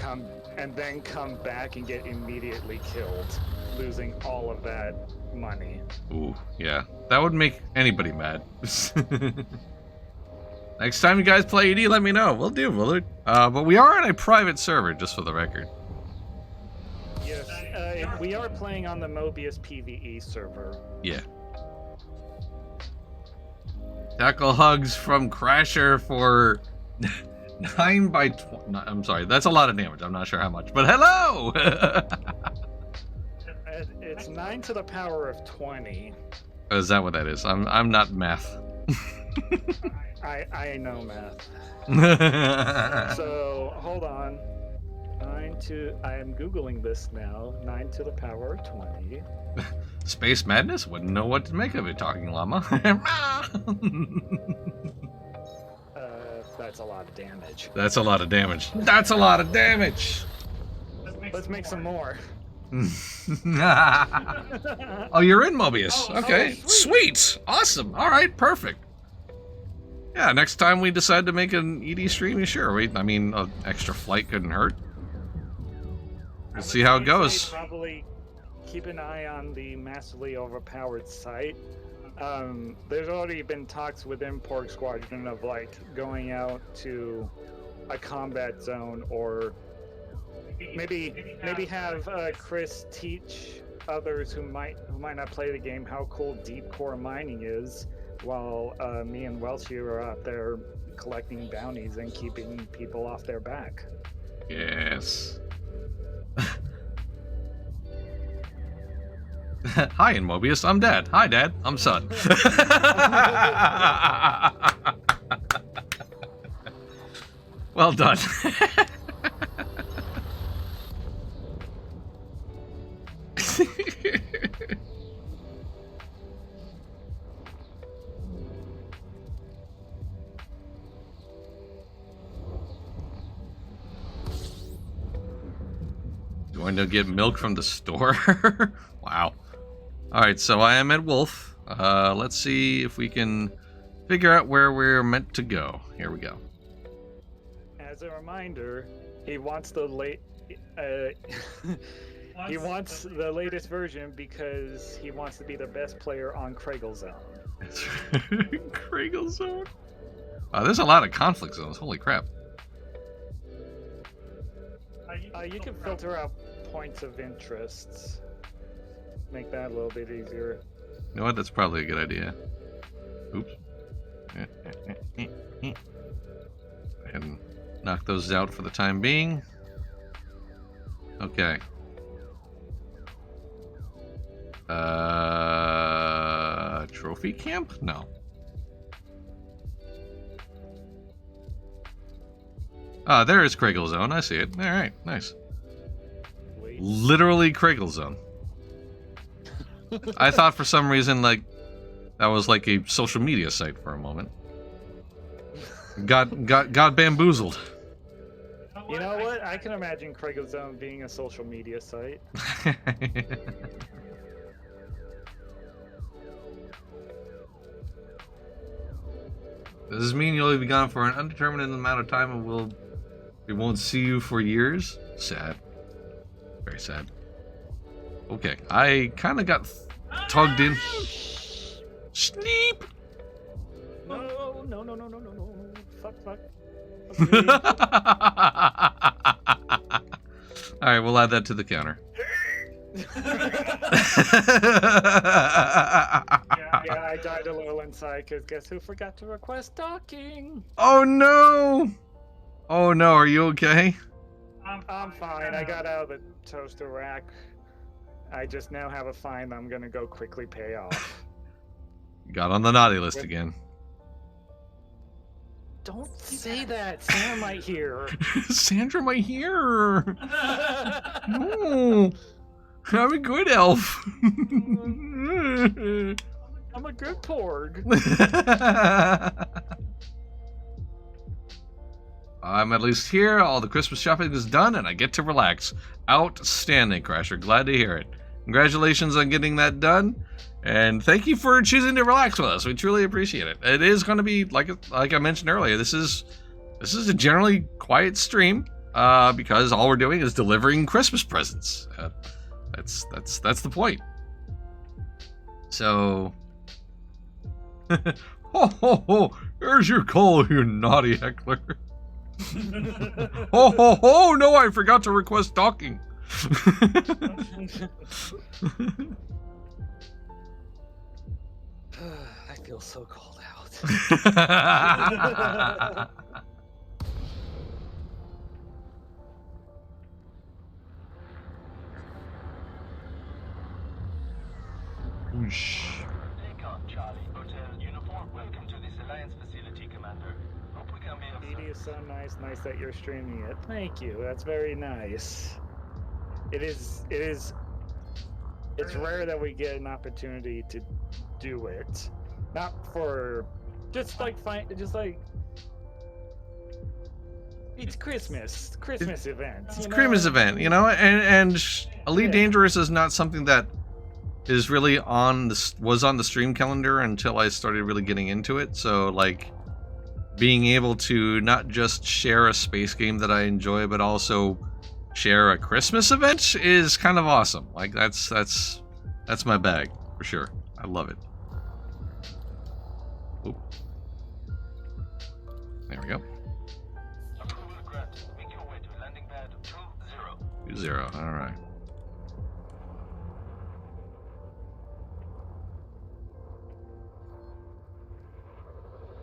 come back and get immediately killed, losing all of that money. Ooh, yeah. That would make anybody mad. Next time you guys play ED, let me know. We'll do, Willard. But we are on a private server, just for the record. Yes, we are playing on the Mobius PvE server. Yeah. Tackle hugs from Crasher for 9 by 20. No, I'm sorry, that's a lot of damage. I'm not sure how much, but hello! It's 9 to the power of 20. Is that what that is? I'm not math. I know math. So hold on. I am Googling this now. 9 to the power of 20. Space madness? Wouldn't know what to make of it, talking llama. That's a lot of damage. That's a lot of damage. That's a lot of damage! Let's make some more. Oh, you're in Mobius. Okay. Sweet. Awesome. All right. Perfect. Yeah, next time we decide to make an ED stream, sure. I mean, an extra flight couldn't hurt. We'll see how it goes. Probably keep an eye on the massively overpowered site. There's already been talks within Porg Squadron of like going out to a combat zone, or maybe have Chris teach others who might not play the game how cool deep core mining is, while me and Welshie are out there collecting bounties and keeping people off their back. Yes. Hi, in Mobius. I'm Dad. Hi, Dad. I'm Son. Well done. Going to get milk from the store? Wow. Alright, so I am at Wolf. Let's see if we can figure out where we're meant to go. Here we go. As a reminder, he wants the he wants the latest version because he wants to be the best player on Craigle Zone. Craigle Zone? There's a lot of conflict zones. Holy crap. You can filter out points of interests. Make that a little bit easier. You know what? That's probably a good idea. Oops. And knock those out for the time being. Okay. Trophy camp? No. Ah, there is Kragel Zone. I see it. All right, nice. Wait. Literally Kragel Zone. I thought for some reason like that was like a social media site for a moment. Got bamboozled. You know what? I can imagine Kragel Zone being a social media site. Does this mean you'll be gone for an undetermined amount of time and we won't see you for years? Sad. Very sad. Okay, I kind of got tugged in. Sleep! No. Fuck. Alright, we'll add that to the counter. Yeah, I died a little inside because guess who forgot to request docking? Oh no! Oh no, are you okay? I'm fine. I got out of the toaster rack. I just now have a fine I'm gonna go quickly pay off. Got on the naughty list again. Don't say that. Sam might hear. Sandra might hear. No. I'm a good elf. I'm a good porg. I'm at least here. All the Christmas shopping is done, and I get to relax. Outstanding, Crasher. Glad to hear it. Congratulations on getting that done, and thank you for choosing to relax with us. We truly appreciate it. It is going to be like I mentioned earlier. This is a generally quiet stream because all we're doing is delivering Christmas presents. That's the point. So, ho ho ho! Here's your call, you naughty heckler. Ho ho ho! No, I forgot to request docking. I feel so called out. Whoosh. Take-off, Charlie. Hotel uniform. Welcome to this Alliance facility, Commander. Hope we can be of Edie is so service. nice that you're streaming it. Thank you. That's very nice. It's rare that we get an opportunity to do it. Not for just like it's Christmas event. It's a Christmas event, you know, and Elite Dangerous is not something that is really was on the stream calendar until I started really getting into it. So like being able to not just share a space game that I enjoy, but also share a Christmas event is kind of awesome. Like that's my bag for sure. I love it. Oop. There we go. Approval granted. Make your way to landing pad 20. 20. All right.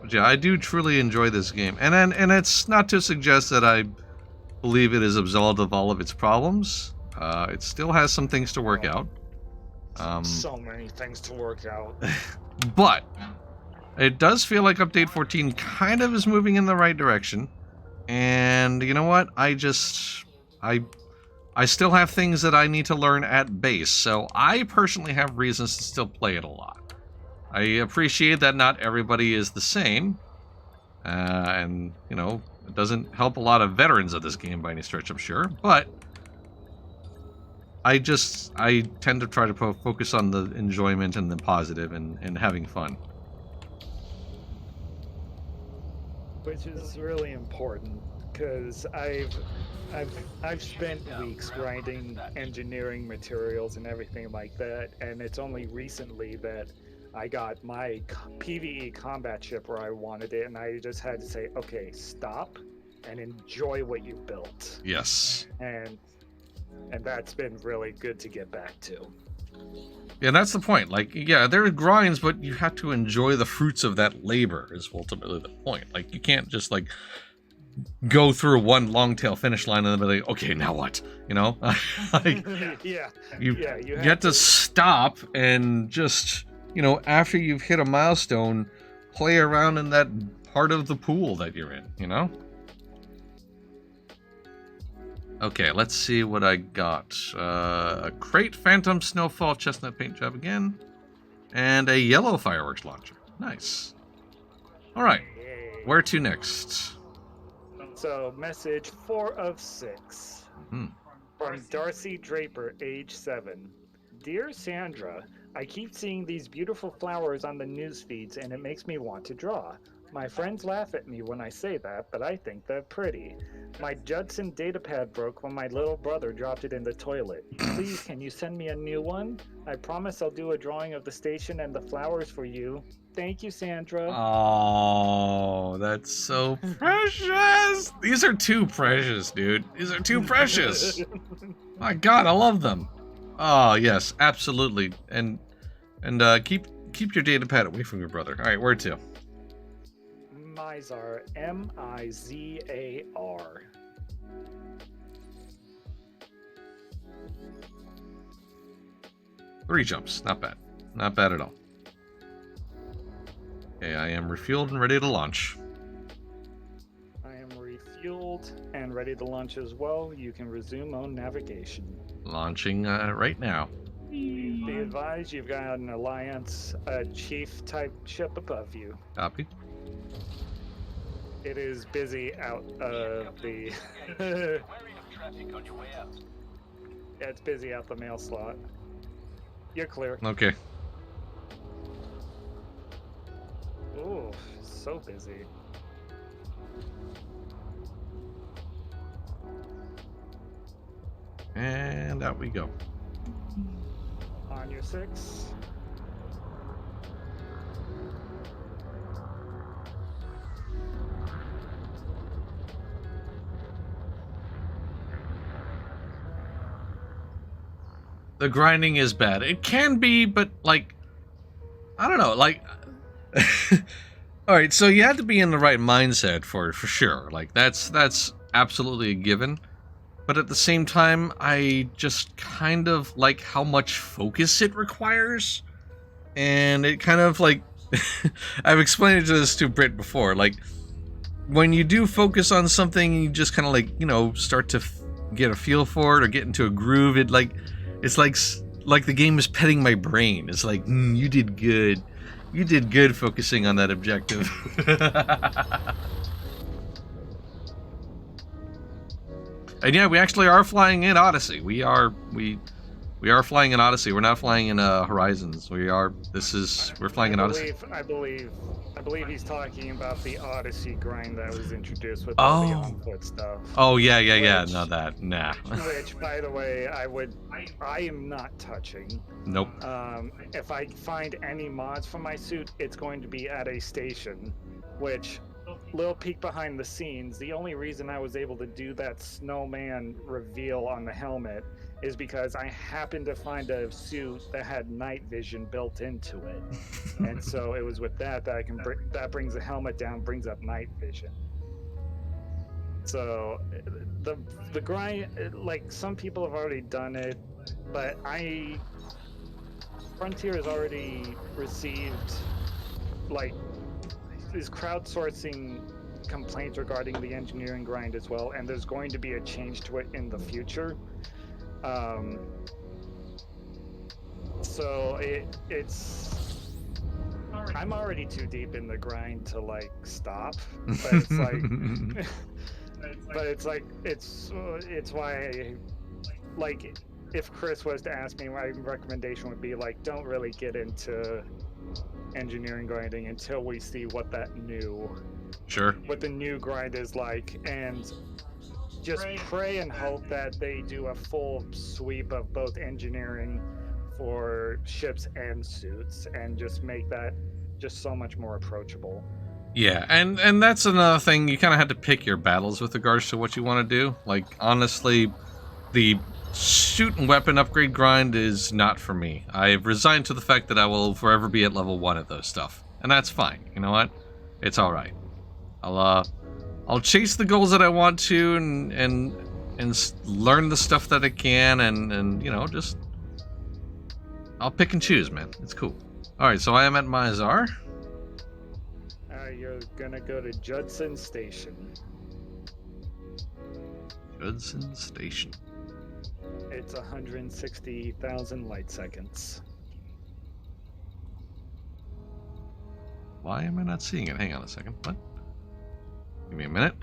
But yeah, I do truly enjoy this game, and it's not to suggest that I believe it is absolved of all of its problems. It still has some things to work out. So many things to work out. But it does feel like Update 14 kind of is moving in the right direction. And you know what? I still have things that I need to learn at base, so I personally have reasons to still play it a lot. I appreciate that not everybody is the same, and, you know, it doesn't help a lot of veterans of this game by any stretch, I'm sure, but I tend to try to focus on the enjoyment and the positive and having fun. Which is really important, because I've spent weeks grinding engineering materials and everything like that, and it's only recently that I got my PvE combat ship where I wanted it, and I just had to say, okay, stop and enjoy what you built. Yes. And that's been really good to get back to. Yeah, that's the point. Like, yeah, there are grinds, but you have to enjoy the fruits of that labor is ultimately the point. Like, you can't just, like, go through one long tail finish line and then be like, okay, now what? You know? Like, you have to stop and just, you know, after you've hit a milestone, play around in that part of the pool that you're in, you know? Okay, let's see what I got. A crate phantom snowfall chestnut paint job again. And a yellow fireworks launcher. Nice. Alright, where to next? So, message 4 of 6. Mm-hmm. From Darcy Draper, age 7. Dear Sandra, I keep seeing these beautiful flowers on the news feeds and it makes me want to draw. My friends laugh at me when I say that, but I think they're pretty. My Judson datapad broke when my little brother dropped it in the toilet. Please, can you send me a new one? I promise I'll do a drawing of the station and the flowers for you. Thank you, Sandra. Oh, that's so precious. These are too precious, dude. These are too precious. My God, I love them. Oh, yes, absolutely. And keep your datapad away from your brother. All right, where to? Mizar, M-I-Z-A-R. Three jumps, not bad. Not bad at all. Okay, I am refueled and ready to launch. I am refueled and ready to launch as well. You can resume on navigation. Launching right now. Be advised, you've got an Alliance chief type ship above you. Copy. It is busy out of the... Wary of traffic on your way out. Yeah, it's busy out the mail slot. You're clear. Okay. Ooh, so busy. And out we go. On your 6. The grinding is bad. It can be, but, like, I don't know, like... Alright, so you have to be in the right mindset for it, for sure. Like, that's absolutely a given. But at the same time, I just kind of like how much focus it requires. And it kind of, like... I've explained this to Britt before. Like, when you do focus on something, you just kind of, like, you know, start to get a feel for it or get into a groove. It's like the game is petting my brain. It's like, you did good. You did good focusing on that objective. And yeah, we actually are flying in Odyssey. We are flying in Odyssey. We're not flying in Horizons. We're flying in Odyssey. I believe he's talking about the Odyssey grind that was introduced with all the on-foot stuff. Oh yeah. Nah. Which, by the way, I am not touching. Nope. If I find any mods for my suit, it's going to be at a station. Which, little peek behind the scenes, the only reason I was able to do that snowman reveal on the helmet is because I happened to find a suit that had night vision built into it. And so it was with that I can that brings the helmet down, brings up night vision. So the grind, like, some people have already done it, but Frontier has already received, like, is crowdsourcing complaints regarding the engineering grind as well, and there's going to be a change to it in the future. So I'm already too deep in the grind to, like, stop, but it's why, like, if Chris was to ask me, my recommendation would be, like, don't really get into engineering grinding until we see what the new grind is like, and just pray and hope that they do a full sweep of both engineering for ships and suits, and just make that just so much more approachable. Yeah, and that's another thing. You kind of had to pick your battles with regards to what you want to do. Like, honestly, the shoot and weapon upgrade grind is not for me. I've resigned to the fact that I will forever be at level 1 at those stuff. And that's fine. You know what? It's alright. I'll chase the goals that I want to and learn the stuff that I can and you know, just I'll pick and choose, man. It's cool. Alright, so I am at Mizar. You're gonna go to Judson Station. Judson Station. It's 160,000 light seconds. Why am I not seeing it? Hang on a second. What? Give me a minute.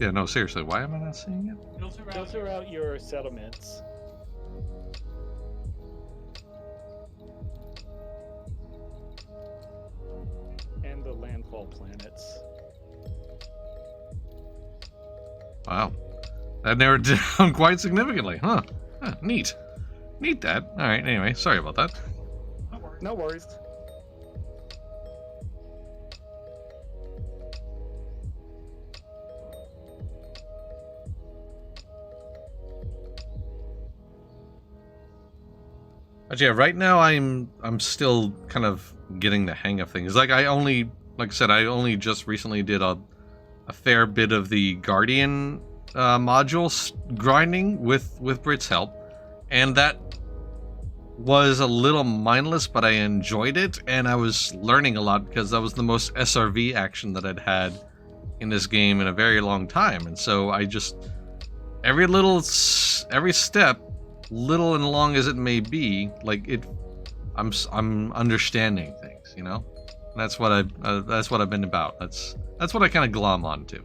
Yeah, no, seriously, why am I not seeing it? Filter out your settlements. And the landfall planets. Wow. That narrowed down quite significantly, huh? Neat. Neat, that. Alright, anyway, sorry about that. No worries. But yeah, right now I'm still kind of getting the hang of things. Like I said, I only just recently did a fair bit of the Guardian module grinding with Brit's help, and that was a little mindless, but I enjoyed it, and I was learning a lot because that was the most SRV action that I'd had in this game in a very long time, and so I just every step, little and long as it may be, like I'm understanding things, you know. That's what I've been about. That's what I kind of glom onto.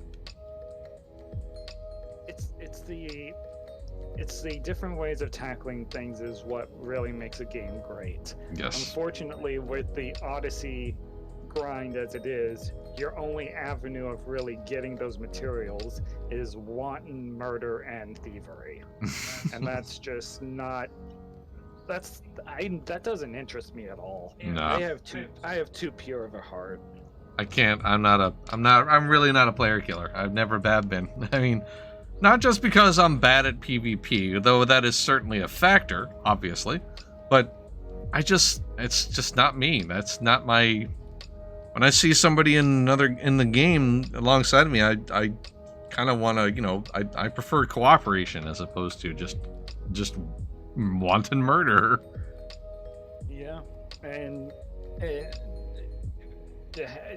It's the different ways of tackling things is what really makes a game great. Yes. Unfortunately, with the Odyssey grind as it is, your only avenue of really getting those materials is wanton murder and thievery. And that's just not that doesn't interest me at all. No. I have too pure of a heart. I can't. I'm really not a player killer. I've never been. I mean, not just because I'm bad at PvP, though that is certainly a factor, obviously, but it's just not me. That's not my. When I see somebody in the game alongside of me, I kind of want to, you know, I prefer cooperation as opposed to just wanton murder. Yeah, and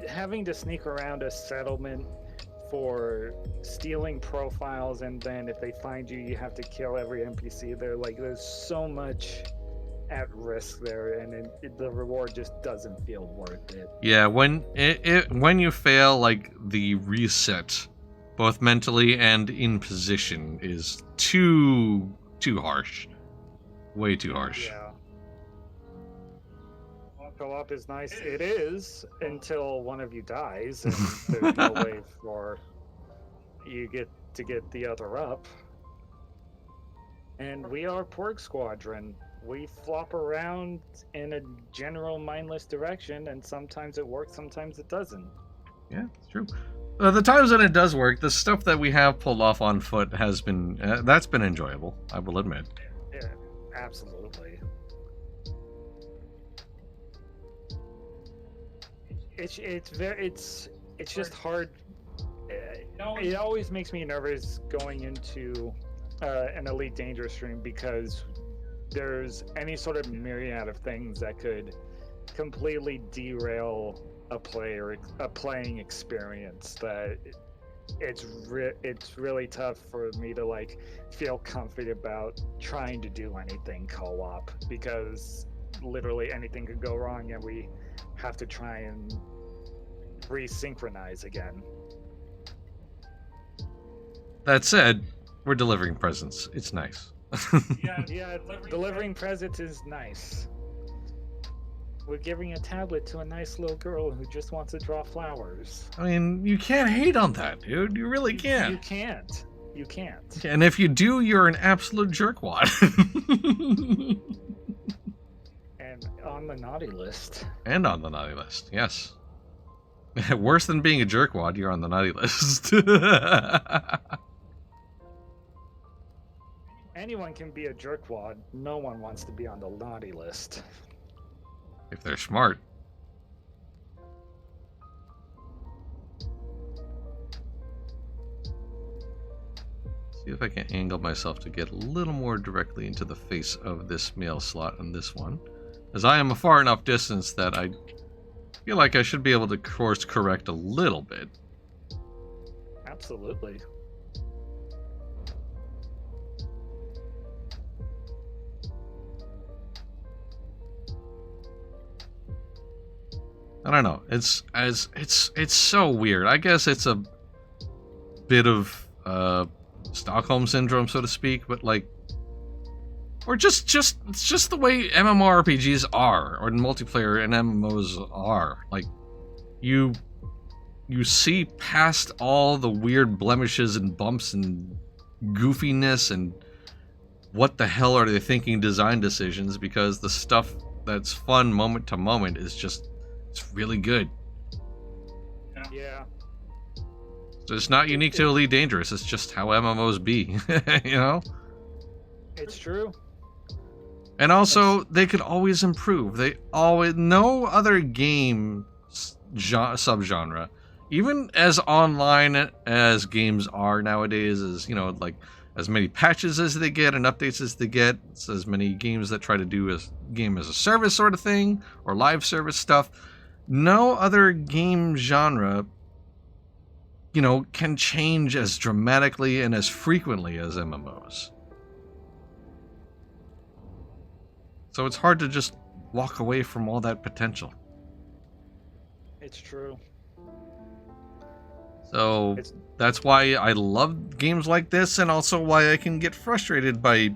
having to sneak around a settlement for stealing profiles, and then if they find you, you have to kill every NPC there. Like, there's so much at risk there, and the reward just doesn't feel worth it. Yeah, when you fail, like, the reset, both mentally and in position, is too harsh. Way too harsh. Yeah. Co-op is nice. It is until one of you dies, and there's no way for you to get the other up. And we are Porg Squadron. We flop around in a general mindless direction, and sometimes it works, sometimes it doesn't. Yeah, it's true. The times that it does work, the stuff that we have pulled off on foot has been that's been enjoyable, I will admit. Yeah, absolutely. It's just hard. It always makes me nervous going into an Elite Dangerous stream, because there's any sort of myriad of things that could completely derail a playing experience. That it's really tough for me to like feel confident about trying to do anything co-op, because literally anything could go wrong and we have to try and resynchronize again. That said, we're delivering presents. It's nice. Yeah, delivering presents is nice. We're giving a tablet to a nice little girl who just wants to draw flowers. I mean, you can't hate on that, dude. You really You can't. can't. You can't. And if you do, you're an absolute jerkwad. And on the naughty list. And on the naughty list, yes. Worse than being a jerkwad, you're on the naughty list. Anyone can be a jerkwad. No one wants to be on the naughty list. If they're smart. See if I can angle myself to get a little more directly into the face of this mail slot on this one. As I am a far enough distance that I feel like I should be able to course correct a little bit. Absolutely. I don't know. It's so weird. I guess it's a bit of Stockholm syndrome, so to speak, but like, or it's just the way MMORPGs are, or multiplayer and MMOs are. Like, you see past all the weird blemishes and bumps and goofiness and what the hell are they thinking design decisions, because the stuff that's fun moment to moment is just, it's really good. Yeah. So it's not unique to Elite Dangerous, it's just how MMOs be, you know? It's true. And also, they could always improve. No other game subgenre, even as online as games are nowadays, as, you know, like, as many patches as they get and updates as they get, it's as many games that try to do a game as a service sort of thing, or live service stuff. No other game genre, you know, can change as dramatically and as frequently as MMOs. So it's hard to just walk away from all that potential. It's true. So that's why I love games like this, and also why I can get frustrated by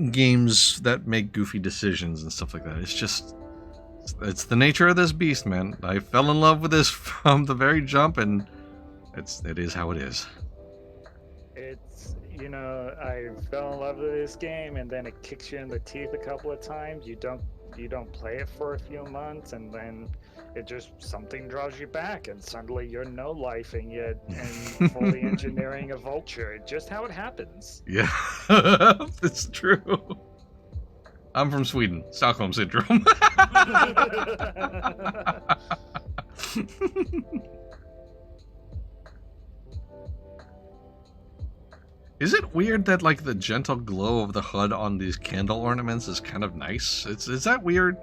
games that make goofy decisions and stuff like that. It's just, it's the nature of this beast, man. I fell in love with this from the very jump, and it is how it is. It's, you know, I fell in love with this game, and then it kicks you in the teeth a couple of times. You don't play it for a few months, and then it just, something draws you back, and suddenly you're no-lifing it and fully engineering a vulture. It's just how it happens. Yeah, it's true. I'm from Sweden. Stockholm syndrome. Is it weird that, like, the gentle glow of the HUD on these candle ornaments is kind of nice? Is that weird?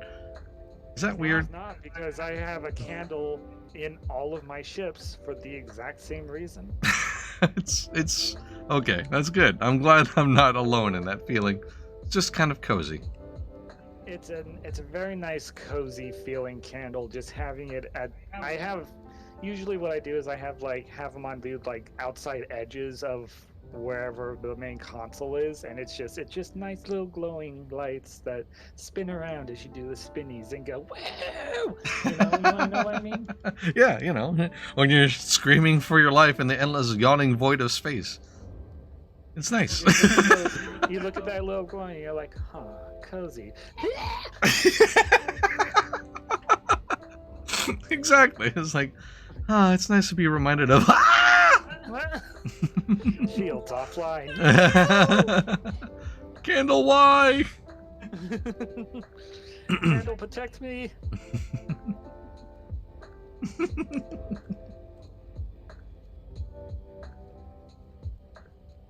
Is that weird? It's not, because I have a candle in all of my ships for the exact same reason. it's okay. That's good. I'm glad I'm not alone in that feeling. It's just kind of cozy. It's a very nice, cozy feeling candle. Just having it at, usually what I do is I have them on the like outside edges of wherever the main console is, and it's just nice little glowing lights that spin around as you do the spinnies and go, whoa! You know what I mean? Yeah, you know, when you're screaming for your life in the endless yawning void of space. It's nice. You look at that little glowing, and you're like, huh, cozy. Exactly. It's like, it's nice to be reminded of. Shields offline. Candle, why? Candle, protect me.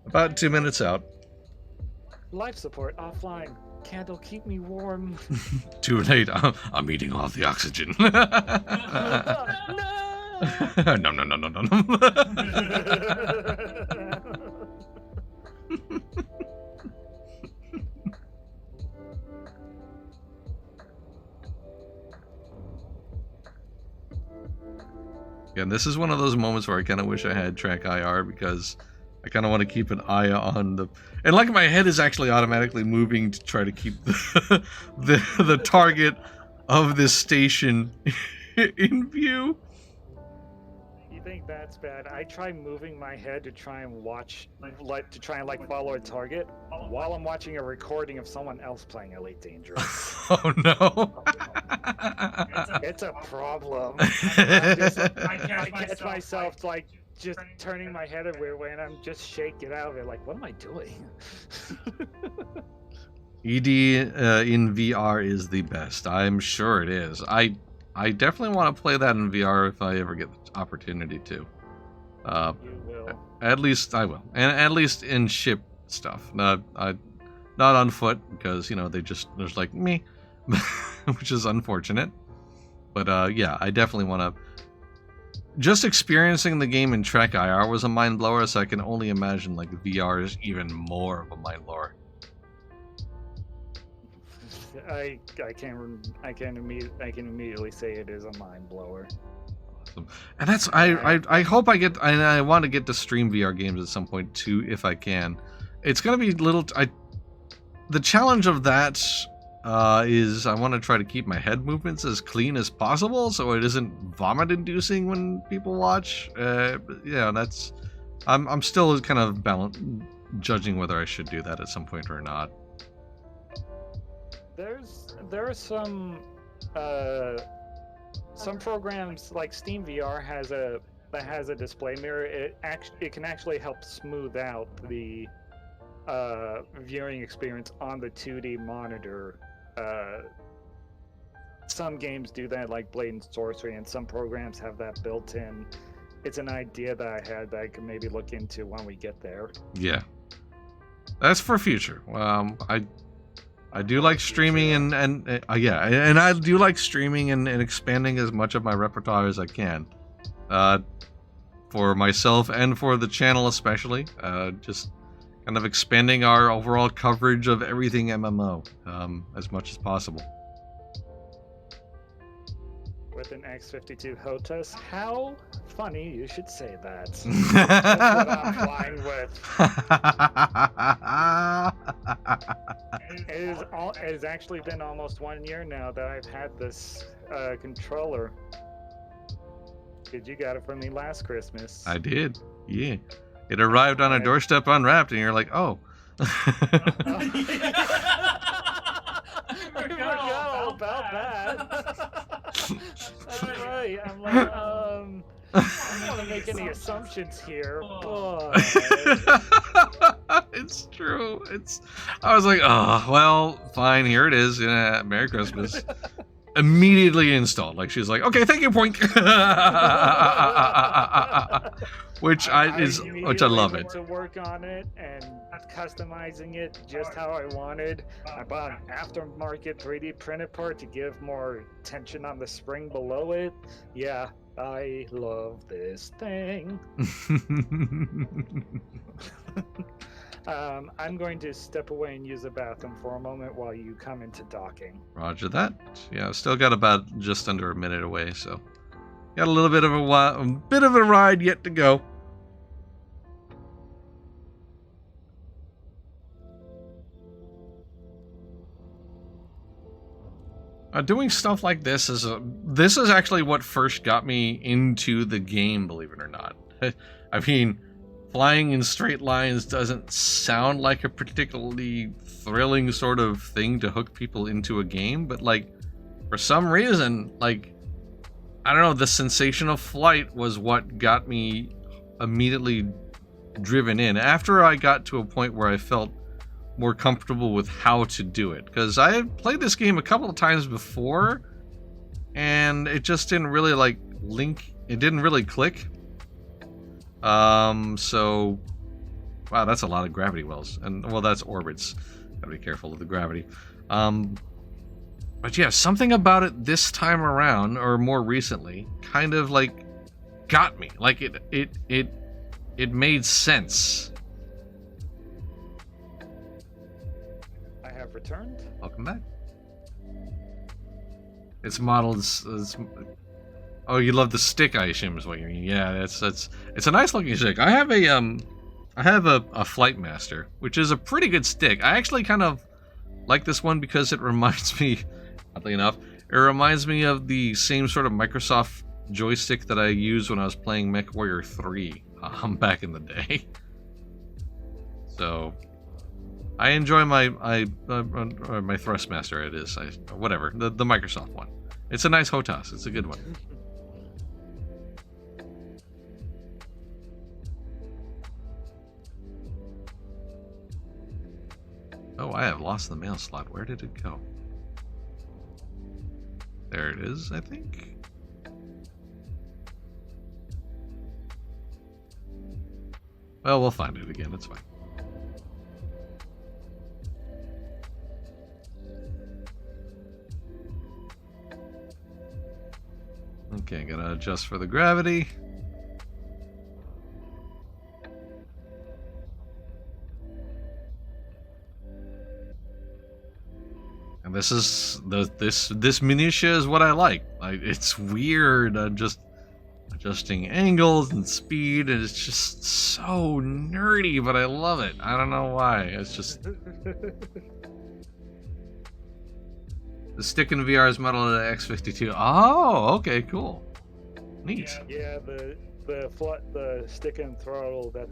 About 2 minutes out. Life support offline. Candle, keep me warm. Too late. I'm eating off the oxygen. No! No. Yeah, and this is one of those moments where I kind of wish I had track IR, because I kind of want to keep an eye on the, and like my head is actually automatically moving to try to keep the target of this station in view. You think that's bad? I try moving my head to try and watch, to try and like follow a target while I'm watching a recording of someone else playing Elite Dangerous. Oh no! It's a problem. I catch myself like just turning my head a weird way, and I'm just shaking out of it. Like, what am I doing? ED in VR is the best. I'm sure it is. I definitely want to play that in VR if I ever get the opportunity to. You will. At least I will, and at least in ship stuff. Not on foot because there's like me, which is unfortunate. But yeah, I definitely want to. Just experiencing the game in Trek IR was a mind blower, so I can only imagine like VR is even more of a mind blower. I can immediately say it is a mind blower. Awesome. And that's I hope I get, and I want to get to stream VR games at some point too if I can. It's gonna be the challenge of that is I want to try to keep my head movements as clean as possible so it isn't vomit inducing when people watch. Yeah, that's I'm still kind of judging whether I should do that at some point or not. There are some programs like Steam VR has a display mirror. It can actually help smooth out the viewing experience on the 2D monitor. Some games do that, like Blade and Sorcery, and some programs have that built in. It's an idea that I had that I could maybe look into when we get there. Yeah, that's for future. I do like streaming and I do like streaming and expanding as much of my repertoire as I can, for myself and for the channel especially. Just kind of expanding our overall coverage of everything MMO as much as possible. With an X-52 HOTAS, how funny you should say that. That's what I'm flying with. It has actually been almost 1 year now that I've had this controller. You got it from me last Christmas. I did, yeah. It arrived on a doorstep unwrapped, and you're like, oh. I forgot all about that. That's right. I'm like, I don't want to make any assumptions here, but it's true. I was like, oh, well, fine. Here it is. Yeah, Merry Christmas. Immediately installed. Like she's like, okay, thank you, Poink. Which I love it. To work on it and customizing it just how I wanted. I bought an aftermarket 3D printed part to give more tension on the spring below it. Yeah, I love this thing. I'm going to step away and use the bathroom for a moment while you come into docking. Roger that. Yeah, I've still got about just under a minute away, so got a little bit of a ride yet to go. Doing stuff like this is actually what first got me into the game, believe it or not. I mean, flying in straight lines doesn't sound like a particularly thrilling sort of thing to hook people into a game, but like, for some reason, like, I don't know, the sensation of flight was what got me immediately driven in. After I got to a point where I felt more comfortable with how to do it, because I had played this game a couple of times before and it just didn't really like link, it didn't really click. So wow, that's a lot of gravity wells, and well, that's orbits, gotta be careful of the gravity. But yeah, something about it this time around, or more recently, kind of like got me, like it made sense. Returned. Welcome back. It's modeled as oh, you love the stick, I assume is what you mean. Yeah, it's a nice looking stick. I have a I have a Flight Master, which is a pretty good stick. I actually kind of like this one because it reminds me, oddly enough, it reminds me of the same sort of Microsoft joystick that I used when I was playing MechWarrior 3 back in the day. So I enjoy my Thrustmaster. It is whatever the Microsoft one. It's a nice HOTAS. It's a good one. Oh, I have lost the mail slot. Where did it go? There it is, I think. Well, we'll find it again. It's fine. Okay, gotta adjust for the gravity. And this is this minutia is what I like. It's weird. I'm just adjusting angles and speed, and it's just so nerdy, but I love it. I don't know why. It's just the stick in VR is modeled at X52. Oh, okay, cool, neat. Yeah, the stick and throttle that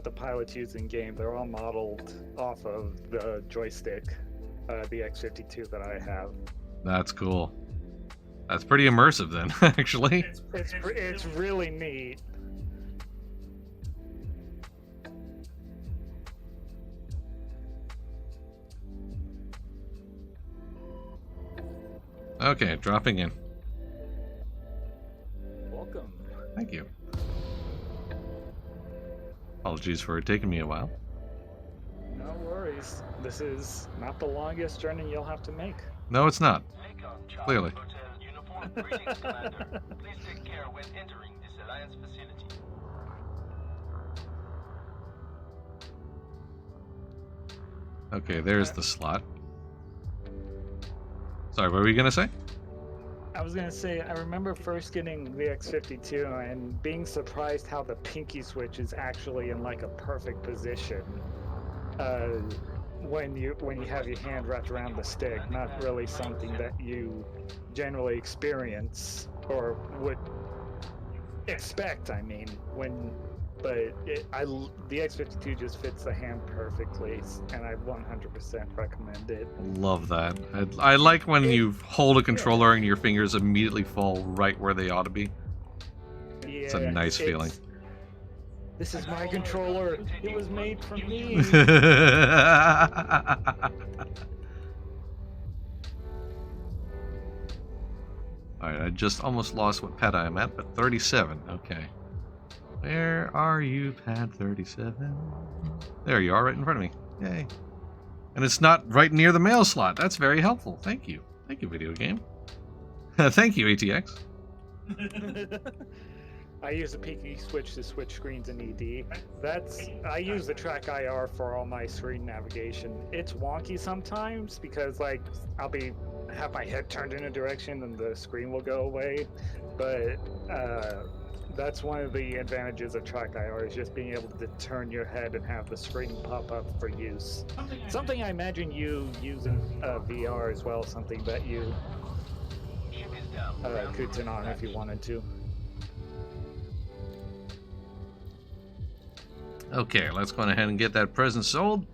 the pilots use in game, they're all modeled off of the joystick, the X52 that I have. That's cool. That's pretty immersive then, actually. It's really neat. Okay, dropping in. Welcome. Thank you. Apologies for it taking me a while. No worries. This is not the longest journey you'll have to make. No, it's not. Lincoln, Charlie Clearly. Hotel Uniform. Greetings, Commander. Please take care when entering this Alliance facility. Okay, there's the slot. Sorry, what were you gonna say? I was gonna say, I remember first getting the X52 and being surprised how the pinky switch is actually in like a perfect position. When you have your hand wrapped around the stick, not really something that you generally experience or would expect. I mean, the X52 just fits the hand perfectly, and I 100% recommend it. Love that. I like when you hold a controller and your fingers immediately fall right where they ought to be. Yeah, It's a nice feeling. This is my controller. It was made for me. Alright, I just almost lost what pad I'm at, but 37. Okay. Where are you, pad 37? There you are, right in front of me. Yay. And it's not right near the mail slot. That's very helpful. Thank you. Thank you, video game. Thank you, ATX. I use the pinky switch to switch screens in ED. I use the track IR for all my screen navigation. It's wonky sometimes because like I'll have my head turned in a direction and the screen will go away. But that's one of the advantages of track IR is just being able to turn your head and have the screen pop up for use. Something I imagine you use in VR as well. Something that you could turn on if you wanted to. Okay, let's go ahead and get that present sold.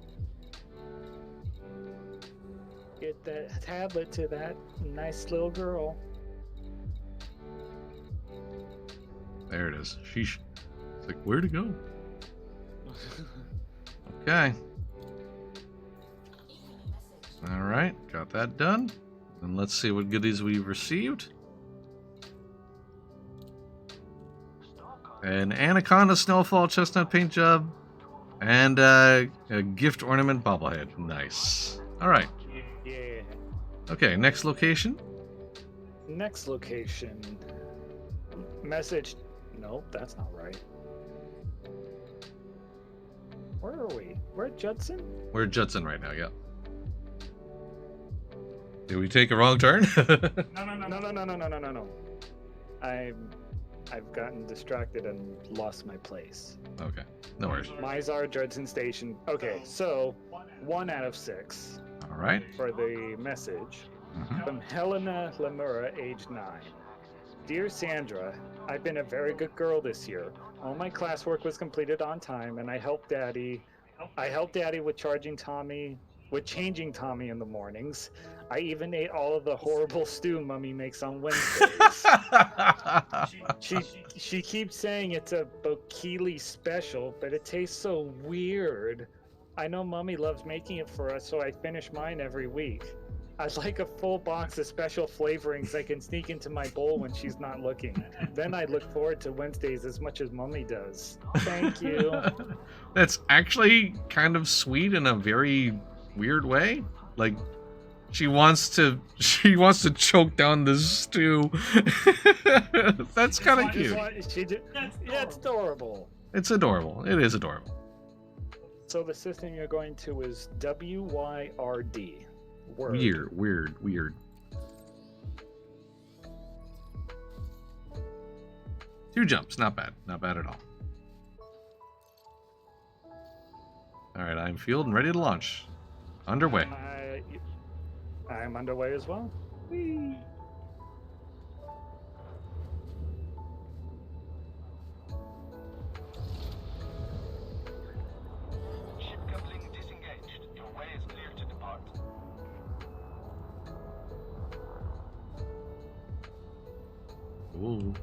Get that tablet to that nice little girl. There it is. Sheesh. It's like, where to go? Okay. Alright, got that done. And let's see what goodies we've received. An Anaconda Snowfall Chestnut Paint Job. And a gift ornament bobblehead. Nice. Alright. Yeah. Okay, next location. Next location. Message. Nope, that's not right. Where are we? We're at Judson? We're at Judson right now, yeah. Did we take a wrong turn? No. I've gotten distracted and lost my place. Okay, no worries. Mizar Judson Station. Okay, so 1 out of 6 All right. for the message from Helena Lemura, age 9. Dear Sandra, I've been a very good girl this year. All my classwork was completed on time, and I helped Daddy with changing Tommy in the mornings. I even ate all of the horrible stew Mummy makes on Wednesdays. She keeps saying it's a Bokili special, but it tastes so weird. I know Mummy loves making it for us, so I finish mine every week. I'd like a full box of special flavorings I can sneak into my bowl when she's not looking. Then I look forward to Wednesdays as much as Mummy does. Thank you. That's actually kind of sweet in a very weird way. Like, she wants to choke down this stew. That's kind of cute. Yeah, it's adorable. It's adorable. It is adorable. So the system you're going to is WYRD. Word. Weird. 2 jumps, not bad at all. All right, I'm fueled and ready to launch. Underway. I'm underway as well. Whee. Ship coupling disengaged. Your way is clear to depart. Ooh.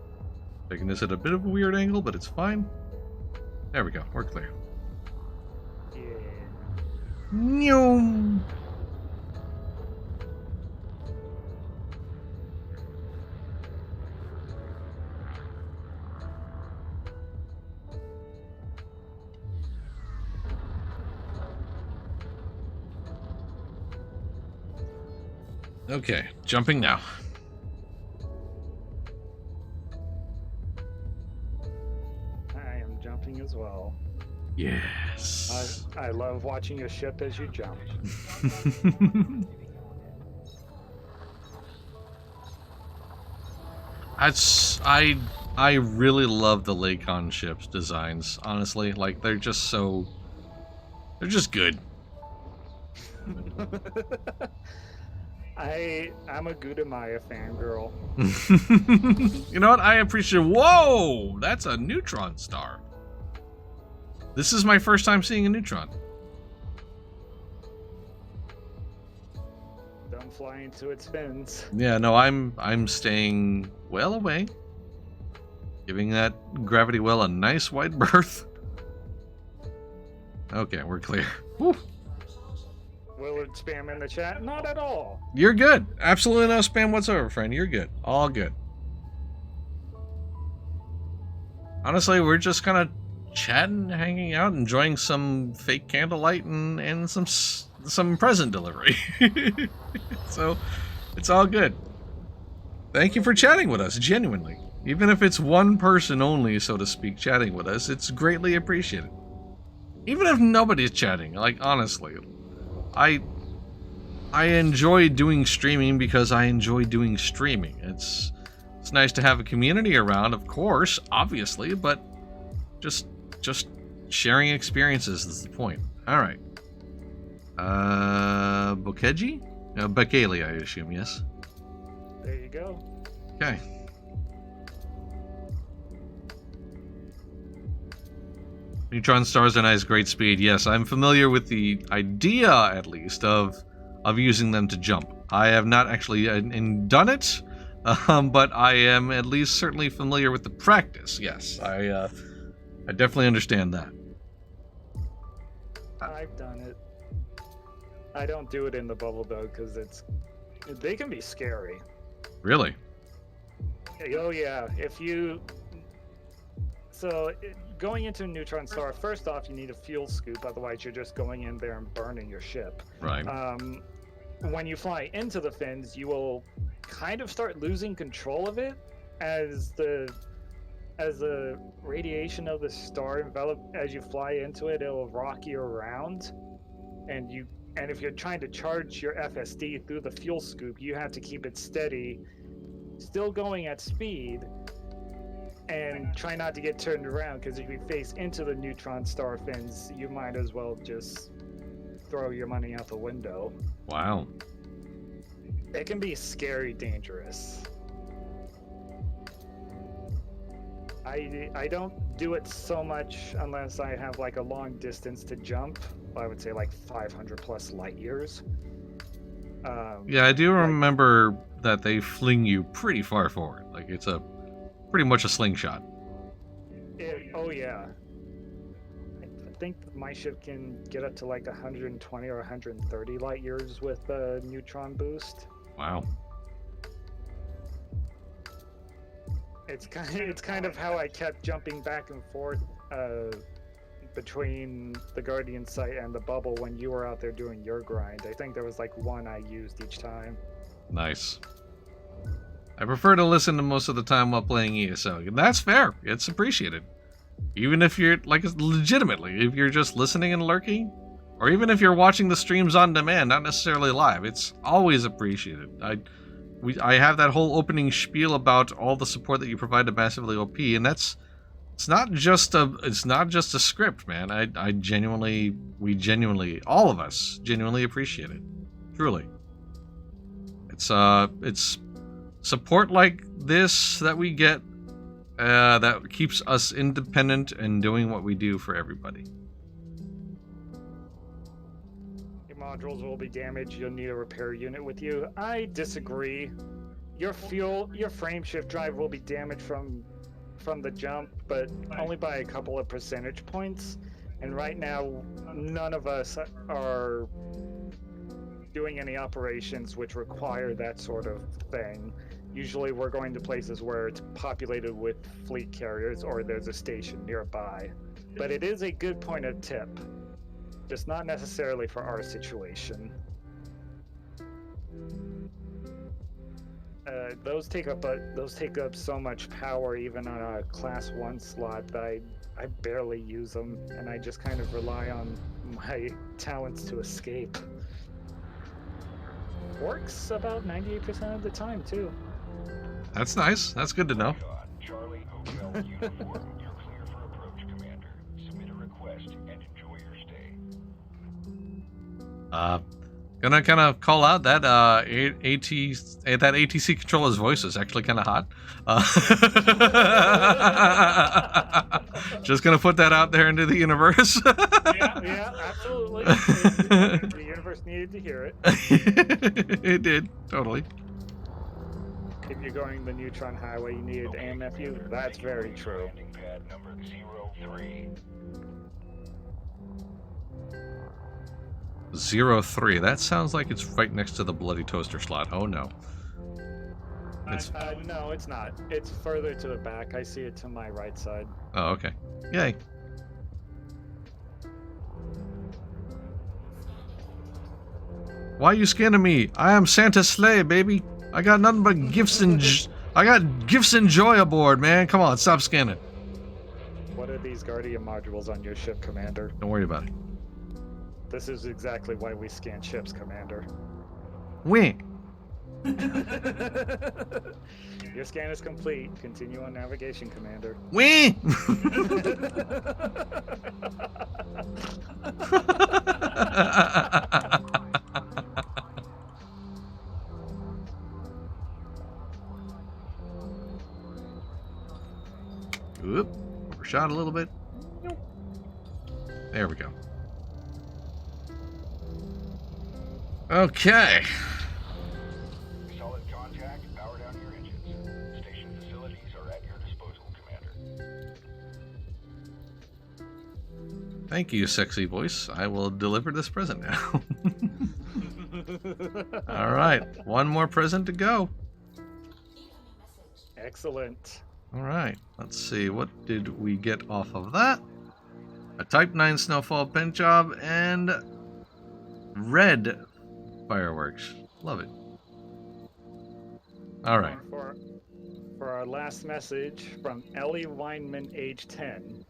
Taking this at a bit of a weird angle, but it's fine. There we go. We're clear. Yeah. Nyum. Okay, jumping now. I am jumping as well. Yes. I love watching your ship as you jump. I really love the Lakon ships designs, honestly. Like, they're just good. I'm a Gudamaya fangirl. You know what? I appreciate. Whoa! That's a neutron star. This is my first time seeing a neutron. Don't fly into its fins. Yeah, no, I'm staying well away. Giving that gravity well a nice wide berth. Okay, we're clear. Whew. Will it spam in the chat? Not at all. You're good. Absolutely no spam whatsoever, friend. You're good. All good. Honestly, we're just kind of chatting, hanging out, enjoying some fake candlelight and some present delivery. So, it's all good. Thank you for chatting with us, genuinely. Even if it's one person only, so to speak, chatting with us, it's greatly appreciated. Even if nobody's chatting, like, honestly, I enjoy doing streaming because I enjoy doing streaming. It's nice to have a community around, of course, obviously, but just sharing experiences is the point. All right. Bokeji? No, Bekele, I assume, yes. There you go. Okay. Neutron stars are nice, great speed. Yes, I'm familiar with the idea, at least, of using them to jump. I have not actually done it, but I am at least certainly familiar with the practice. Yes, I definitely understand that. I've done it. I don't do it in the bubble though, because they can be scary. Really? Oh yeah, going into a neutron star, first off, you need a fuel scoop, otherwise you're just going in there and burning your ship. Right. When you fly into the fins, you will kind of start losing control of it as the radiation of the star as you fly into it, it'll rock you around, and if you're trying to charge your FSD through the fuel scoop, you have to keep it steady, still going at speed, And try not to get turned around, because if you face into the neutron star fins, you might as well just throw your money out the window. Wow. It can be scary dangerous. I don't do it so much unless I have like a long distance to jump. I would say like 500 plus light years. Yeah, I do remember that they fling you pretty far forward. Like it's pretty much a slingshot. Oh yeah. I think my ship can get up to like 120 or 130 light years with a neutron boost. Wow. It's kind of how I kept jumping back and forth between the Guardian site and the bubble when you were out there doing your grind. I think there was like one I used each time. Nice. I prefer to listen to most of the time while playing ESO. And that's fair. It's appreciated. Even if you're, like, legitimately, if you're just listening and lurking, or even if you're watching the streams on demand, not necessarily live, it's always appreciated. I have that whole opening spiel about all the support that you provide to Massively OP, and it's not just a script, man. We genuinely, all of us genuinely appreciate it. Truly. It's support like this that we get that keeps us independent and doing what we do for everybody. Your modules will be damaged. You'll need a repair unit with you. I disagree. Your frame shift drive will be damaged from the jump, but only by a couple of percentage points. And right now, none of us are doing any operations which require that sort of thing. Usually we're going to places where it's populated with fleet carriers or there's a station nearby. But it is a good point of tip, just not necessarily for our situation. Those take up so much power even on a class 1 slot that I barely use them, and I just kind of rely on my talents to escape. Works about 98% of the time too. That's nice. That's good to know. Charlie Hotel Uniform, you're clear for approach, Commander. Submit a request and enjoy your stay. Gonna kind of call out that ATC controller's voice is actually kind of hot. Just gonna put that out there into the universe. yeah, absolutely. The universe needed to hear it. It did, totally. If you're going the Neutron Highway, you needed AMFU. That's very true. Landing pad number 03. 03. That sounds like it's right next to the bloody toaster slot. Oh no. No, it's not. It's further to the back. I see it to my right side. Oh, okay. Yay. Why are you scanning me? I am Santa's sleigh, baby. I got nothing but gifts and joy aboard, man. Come on, stop scanning. What are these Guardian modules on your ship, Commander? Don't worry about it. This is exactly why we scan ships, Commander. Wink. Your scan is complete. Continue on navigation, Commander. Wink. Oop, overshot a little bit. There we go. Okay. Solid contact. Power down your engines. Station facilities are at your disposal, Commander. Thank you, sexy voice. I will deliver this present now. All right, one more present to go. Excellent. All right, let's see. What did we get off of that? A Type 9 Snowfall paint job and red fireworks. Love it. All right. For our last message from Ellie Weinman, age 10.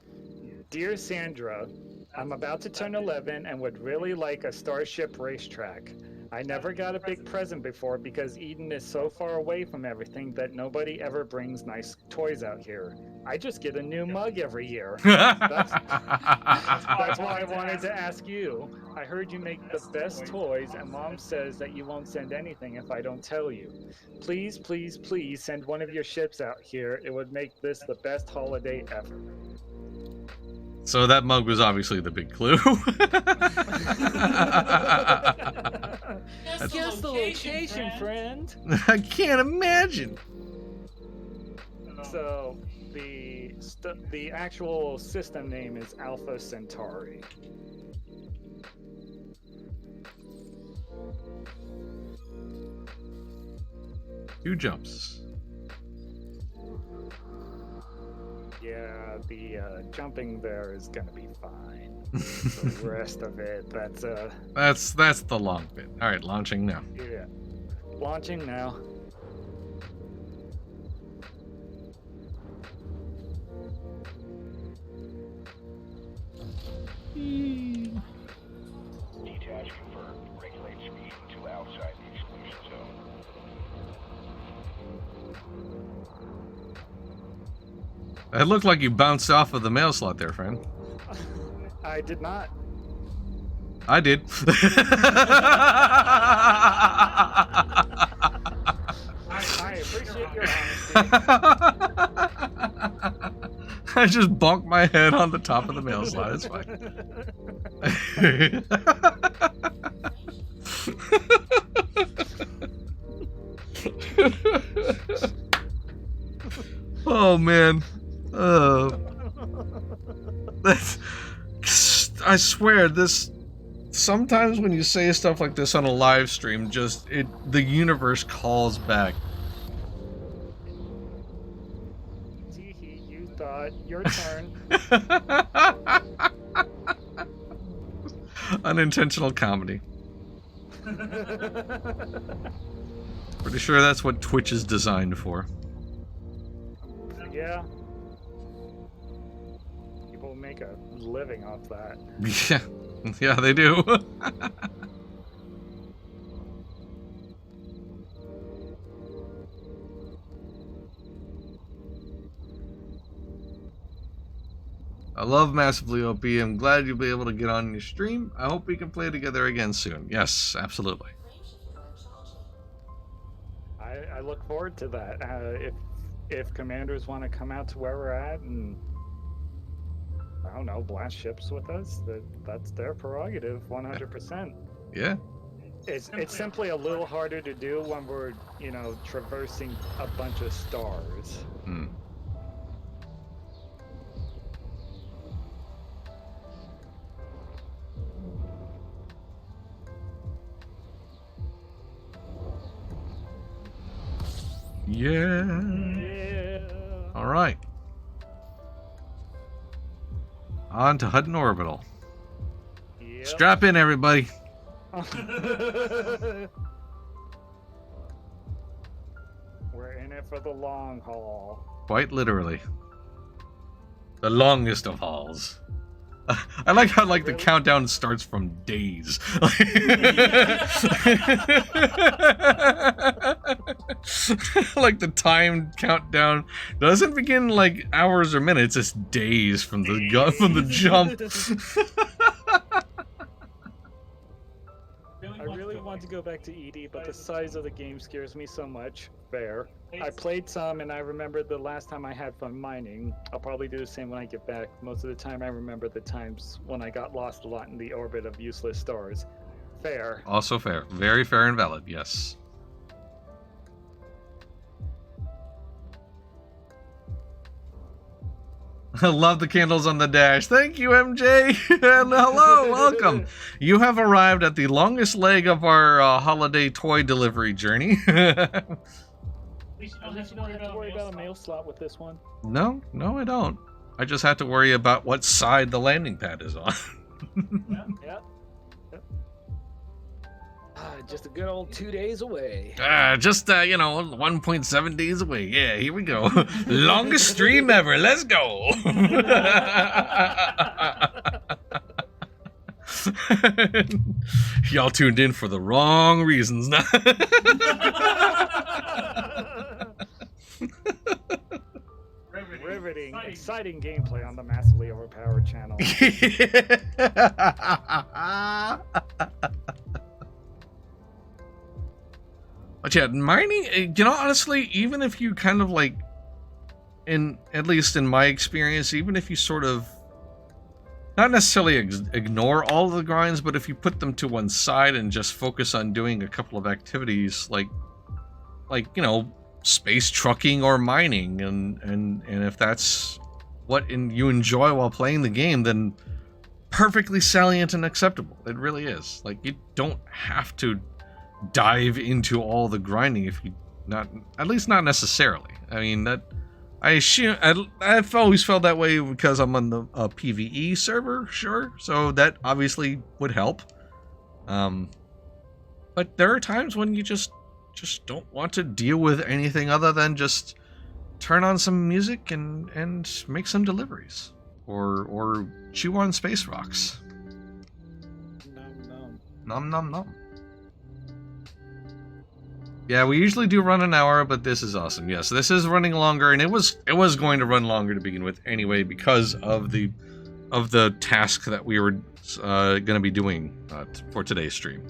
Dear Sandra, I'm about to turn 11 and would really like a Starship racetrack. I never got a big present before because Eden is so far away from everything that nobody ever brings nice toys out here. I just get a new mug every year. That's why I wanted to ask you. I heard you make the best toys, and Mom says that you won't send anything if I don't tell you. Please, please, please send one of your ships out here. It would make this the best holiday ever. So that mug was obviously the big clue. Guess the location, friend. I can't imagine. So the actual system name is Alpha Centauri. Two jumps. Yeah, the jumping there is gonna be fine. The rest of it, that's the long bit. All right, launching now. yeah, launching now. Detach confirmed. Regulate speed until outside the exclusion zone. It looked like you bounced off of the mail slot there, friend. I did not. I did. I appreciate your honesty. I just bonked my head on the top of the mail slot. It's fine. Oh man. That's, I swear this. Sometimes when you say stuff like this on a live stream, the universe calls back. Teehee, you thought your turn. Unintentional comedy. Pretty sure that's what Twitch is designed for. Yeah. People make a living off that. Yeah, yeah, they do. I love Massively OP. I'm glad you'll be able to get on your stream. I hope we can play together again soon. Yes, absolutely. I look forward to that. If commanders want to come out to where we're at and I don't know, blast ships with us, that's their prerogative, 100%. Yeah. It's simply a little harder to do when we're, traversing a bunch of stars. Hmm. Yeah. Yeah. All right. On to Hutton Orbital. Yep. Strap in, everybody. We're in it for the long haul. Quite literally. The longest of hauls. I like how the countdown starts from days. Like the time countdown doesn't begin like hours or minutes, it's days from the jump. I really want to go back to ED, but the size of the game scares me so much. Fair. I played some, and I remember the last time I had fun mining. I'll probably do the same when I get back. Most of the time, I remember the times when I got lost a lot in the orbit of useless stars. Fair. Also fair. Very fair and valid, yes. I love the candles on the dash. Thank you, MJ. And hello, welcome. You have arrived at the longest leg of our holiday toy delivery journey. At least you don't have to worry about a mail slot with this one. No, I don't. I just have to worry about what side the landing pad is on. Yep. Just a good old 2 days away. Just 1.7 days away. Yeah, here we go. Longest stream ever. Let's go. Y'all tuned in for the wrong reasons now. Riveting. exciting gameplay on the massively overpowered channel. But yeah, mining, honestly, even if you kind of like, at least in my experience, even if you sort of, not necessarily ignore all of the grinds, but if you put them to one side and just focus on doing a couple of activities like space trucking or mining, and if that's what you enjoy while playing the game, then perfectly salient and acceptable. It really is. Like, you don't have to dive into all the grinding if you at least not necessarily. I mean, that I assume I've always felt that way because I'm on the PvE server, sure, so that obviously would help. But there are times when you just don't want to deal with anything other than just turn on some music and make some deliveries or chew on space rocks. Nom nom nom. Yeah, we usually do run an hour, but this is awesome. Yes, this is running longer, and it was going to run longer to begin with anyway because of the task that we were going to be doing for today's stream.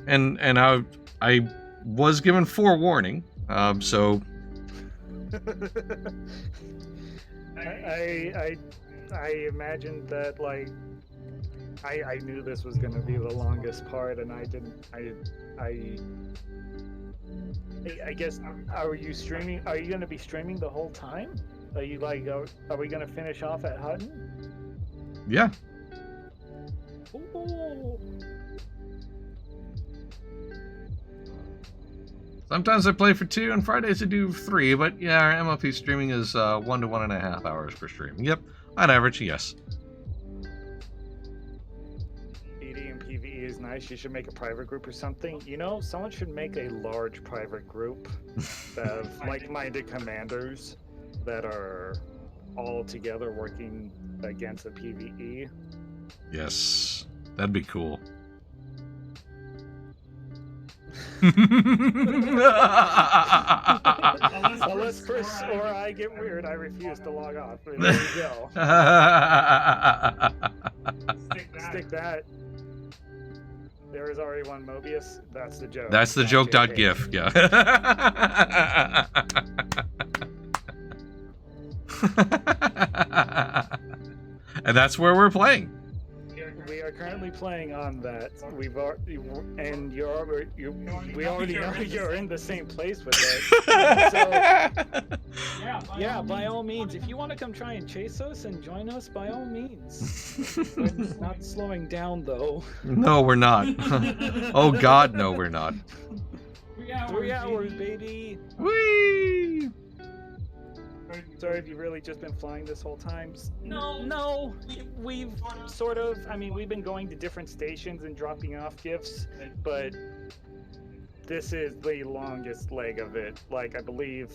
And I was given forewarning, so I imagined that, like, I knew this was going to be the longest part, and I guess, are you streaming? Are you going to be streaming the whole time? Are you like, are we going to finish off at Hutton? Yeah. Ooh. Sometimes I play for 2, and Fridays I do 3, but yeah, our MLP streaming is 1 to 1.5 hours per stream. Yep, on average, yes. ED and PvE is nice. You should make a private group or something. You know, someone should make a large private group of like-minded commanders that are all together working against the PvE. Yes, that'd be cool. Unless Chris or I get weird, I refuse to log off. There you go. Stick that. There is already one Mobius. That's the joke. That's the joke.gif, yeah. And that's where we're playing. We are currently playing on that. We already know you're in the same place with us. So, yeah, by all means, if you want to come try and chase us and join us, by all means. We're not slowing down, though. No, we're not. Oh God, no, we're not. 3 hours, baby. Whee! So have you really just been flying this whole time? No. We've sort of, I mean, we've been going to different stations and dropping off gifts, but this is the longest leg of it. Like, I believe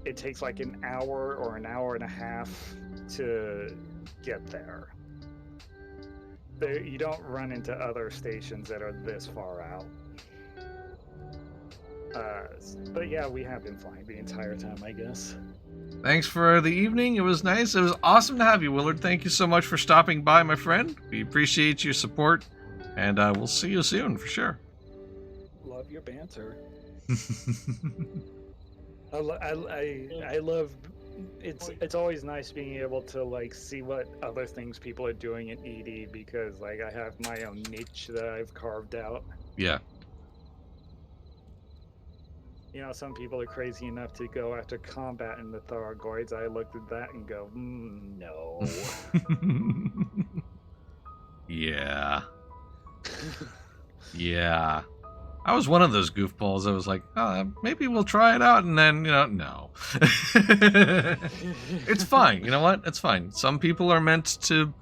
it takes like an hour or an hour and a half to get there. You don't run into other stations that are this far out. But yeah, we have been flying the entire time, I guess. Thanks for the evening. It was nice. It was awesome to have you, Willard. Thank you so much for stopping by, my friend. We appreciate your support, and we'll see you soon for sure. Love your banter. I love. It's always nice being able to like see what other things people are doing in ED, because like I have my own niche that I've carved out. Yeah. You know, some people are crazy enough to go after combat in the Thargoids. I looked at that and go, no. Yeah. Yeah. I was one of those goofballs. I was like, maybe we'll try it out, and then, no. It's fine. You know what? It's fine. Some people are meant to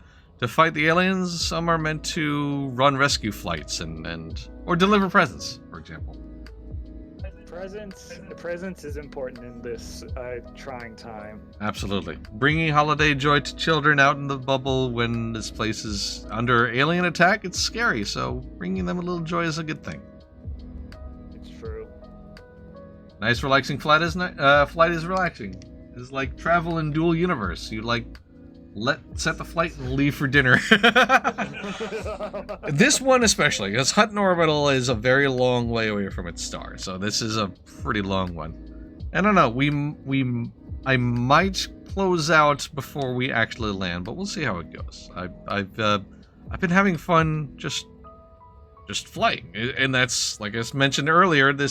fight the aliens. Some are meant to run rescue flights or deliver presents, for example. Presence is important in this trying time. Absolutely. Bringing holiday joy to children out in the bubble when this place is under alien attack, it's scary, so bringing them a little joy is a good thing. It's true. Nice relaxing flight is relaxing. is like travel in dual universe. You like set the flight and leave for dinner. This one especially, because Hutton Orbital is a very long way away from its star, so this is a pretty long one. I don't know. I might close out before we actually land, but we'll see how it goes. I've been having fun just flying, and that's, like I mentioned earlier, the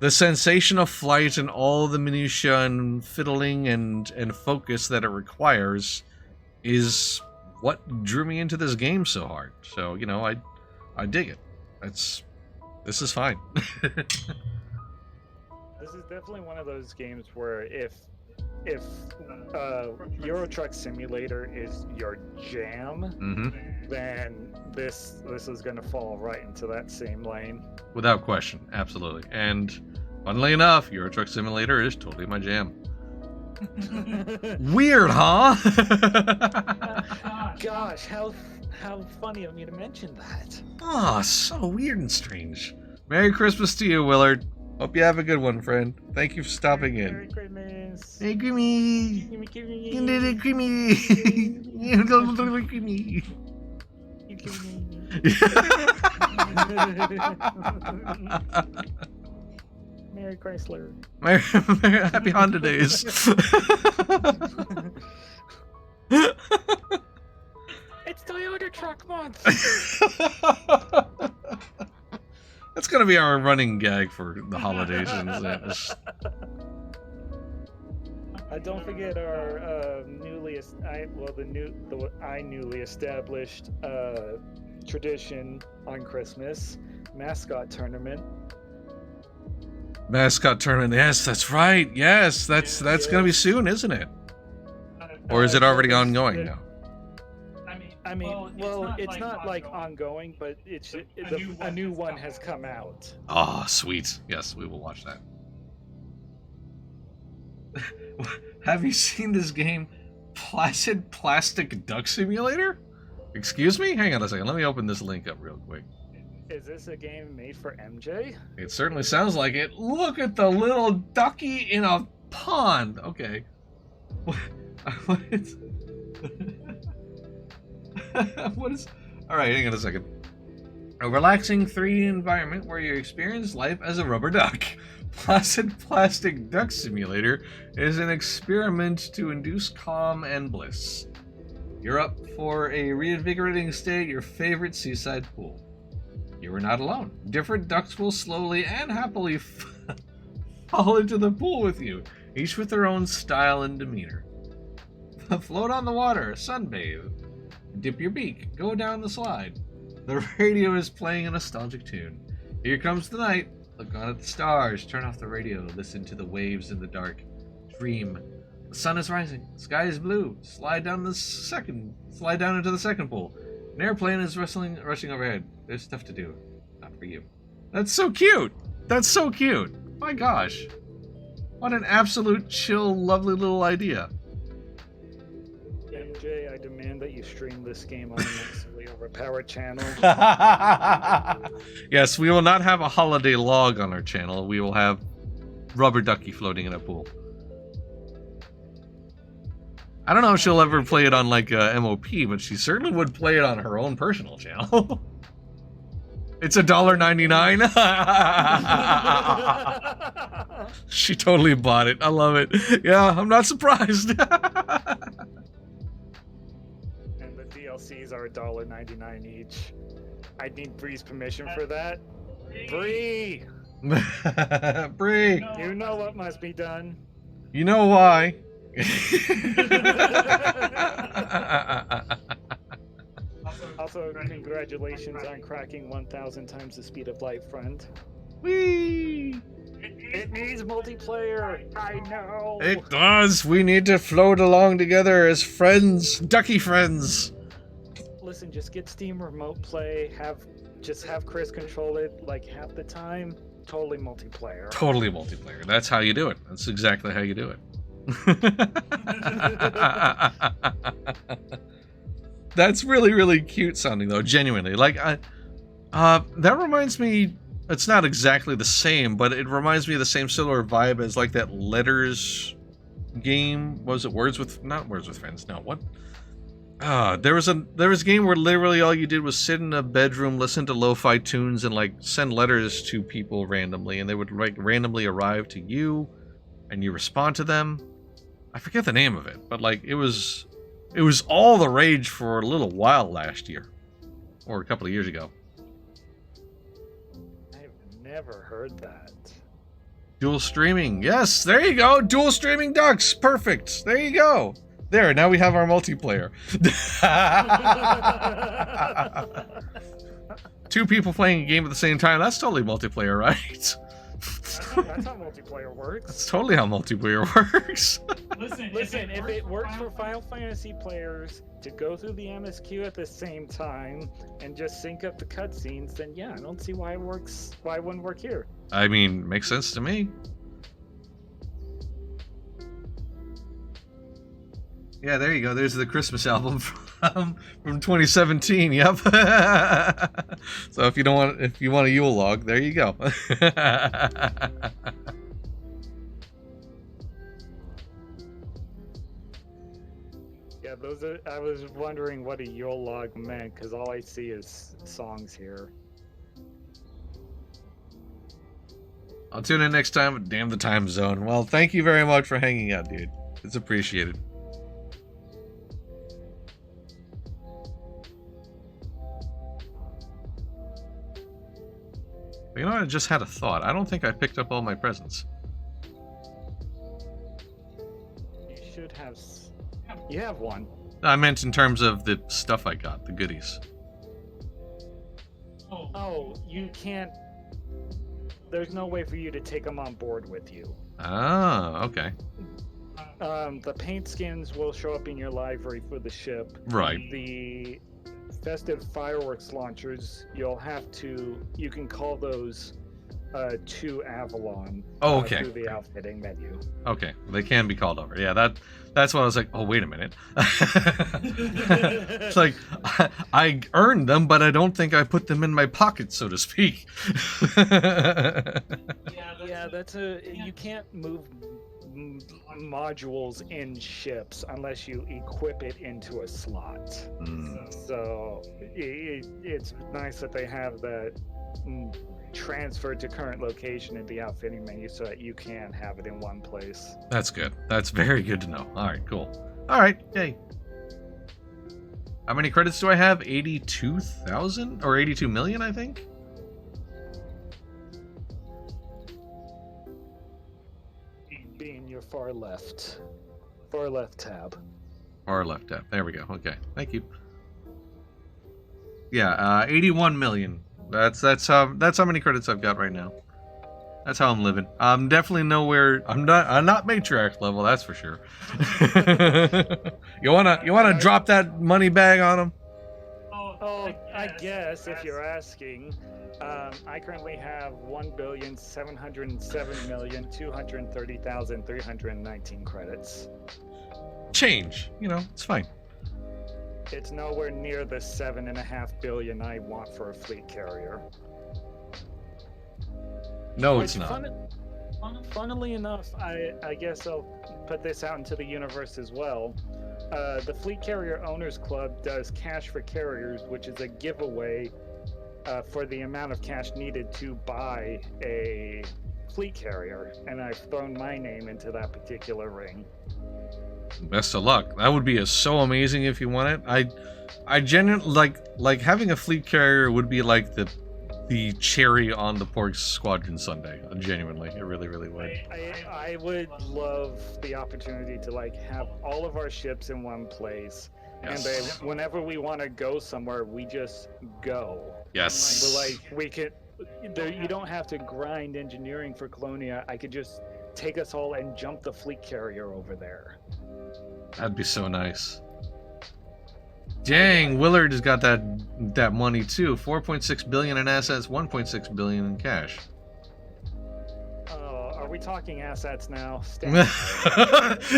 sensation of flight and all the minutiae and fiddling and focus that it requires is what drew me into this game so hard. So, you know, I dig it. This is fine. This is definitely one of those games where if Euro Truck Simulator is your jam, then this is gonna fall right into that same lane. Without question, absolutely. And funnily enough, Euro Truck Simulator is totally my jam. Weird, huh? Gosh, how funny of me to mention that. Oh, so weird and strange. Merry Christmas to you, Willard. Hope you have a good one, friend. Thank you for stopping in. Merry Christmas. Hey, Grimmy. Gimme. Grimmy. Grimmy. You gimme. Merry Chrysler. Happy Honda days. It's Toyota Truck Month. That's gonna be our running gag for the holidays. Don't forget our newly established tradition on Christmas, mascot tournament. Mascot tournament. Yes, that's right. Yes, that's gonna be soon, isn't it? Or is it already ongoing now? I mean, well, it's not like ongoing, but a new one has come out. Oh, sweet. Yes, we will watch that. Have you seen this game, Placid Plastic Duck Simulator? Excuse me? Hang on a second. Let me open this link up real quick. Is this a game made for MJ? It certainly sounds like it. Look at the little ducky in a pond. Okay. What is... What is... Alright, hang on a second. A relaxing 3D environment where you experience life as a rubber duck. Placid Plastic Duck Simulator is an experiment to induce calm and bliss. You're up for a reinvigorating stay at your favorite seaside pool. You are not alone. Different ducks will slowly and happily fall into the pool with you, each with their own style and demeanor. Float on the water, sunbathe, dip your beak, go down the slide. The radio is playing a nostalgic tune. Here comes the night. Look on at the stars, turn off the radio, listen to the waves in the dark. Dream. The sun is rising, the sky is blue. Slide down into the second pool. An airplane is rushing overhead. There's stuff to do. Not for you. That's so cute. That's so cute. My gosh. What an absolute chill, lovely little idea. MJ, I demand that you stream this game on a massively overpowered channel. Yes, we will not have a holiday log on our channel. We will have rubber ducky floating in a pool. I don't know if she'll ever play it on like MOP, but she certainly would play it on her own personal channel. It's $1.99. She totally bought it. I love it. Yeah, I'm not surprised. And the DLCs are $1.99 each. I need Bree's permission for that. Bree! Bree! You know what must be done. You know why. Also, congratulations on cracking 1,000 times the speed of light, friend. Whee! It needs multiplayer. I know. It does. We need to float along together as friends, ducky friends. Listen, just get Steam Remote Play. Just have Chris control it like half the time. Totally multiplayer. Totally multiplayer. That's how you do it. That's exactly how you do it. That's really, really cute sounding though, genuinely. Like that reminds me, it's not exactly the same, but it reminds me of the same similar vibe as like that Letters game. Was it not Words with Friends? No, what? There was a game where literally all you did was sit in a bedroom, listen to lo-fi tunes, and like send letters to people randomly, and they would like randomly arrive to you, and you respond to them. I forget the name of it, but like it was all the rage for a little while last year, or a couple of years ago. I've never heard that. Dual streaming, yes, there you go. Dual streaming ducks, perfect. There you go. There, now we have our multiplayer. 2 people playing a game at the same time, that's totally multiplayer, right? That's how multiplayer works. That's totally how multiplayer works. Listen, if it works for Final Fantasy players to go through the MSQ at the same time and just sync up the cutscenes, then yeah, I don't see why it wouldn't work here. I mean, makes sense to me. Yeah, there you go. There's the Christmas album from 2017. Yep. So if you want a Yule log, there you go. Yeah, I was wondering what a Yule log meant because all I see is songs here. I'll tune in next time. Damn the time zone. Well, thank you very much for hanging out, dude. It's appreciated. You know, I just had a thought. I don't think I picked up all my presents. You should have. You have one. I meant in terms of the stuff I got, the goodies. Oh, you can't. There's no way for you to take them on board with you. Ah, okay. The paint skins will show up in your library for the ship. Right. The festive fireworks launchers, you can call those to Avalon. Oh, okay. Through the outfitting menu. Okay, they can be called over. Yeah, that's what I was like. Oh, wait a minute. It's like I earned them, but I don't think I put them in my pocket, so to speak. Yeah, you can't move modules in ships unless you equip it into a slot. So it's nice that they have that transferred to current location in the outfitting menu so that you can have it in one place. That's good. That's very good to know. All right, cool. All right, yay. How many credits do I have? 82,000 or 82 million, I think. Being your far left tab. Far left tab. There we go. Okay, thank you. Yeah, 81 million. That's how many credits I've got right now. That's how I'm living. I'm definitely nowhere. I'm not matriarch level. That's for sure. You wanna drop that money bag on them? Oh, I guess if you're asking. I currently have 1,707,230,319 credits. Change. It's fine. It's nowhere near the 7.5 billion I want for a fleet carrier. No, it's not. Funnily enough, I guess I'll put this out into the universe as well. The Fleet Carrier Owners Club does Cash for Carriers, which is a giveaway for the amount of cash needed to buy a fleet carrier, and I've thrown my name into that particular ring. Best of luck. That would be so amazing if you won it. I genuinely like having a fleet carrier would be like the cherry on the Porg Squadron sundae. Genuinely, it really would. I would love the opportunity to have all of our ships in one place, yes. And whenever we want to go somewhere, we just go. Yes. We could. You don't have to grind engineering for Colonia. I could just take us all and jump the fleet carrier over there. That'd be so nice. Dang, Willard has got that money too. 4.6 billion in assets, 1.6 billion in cash. Are we talking assets now?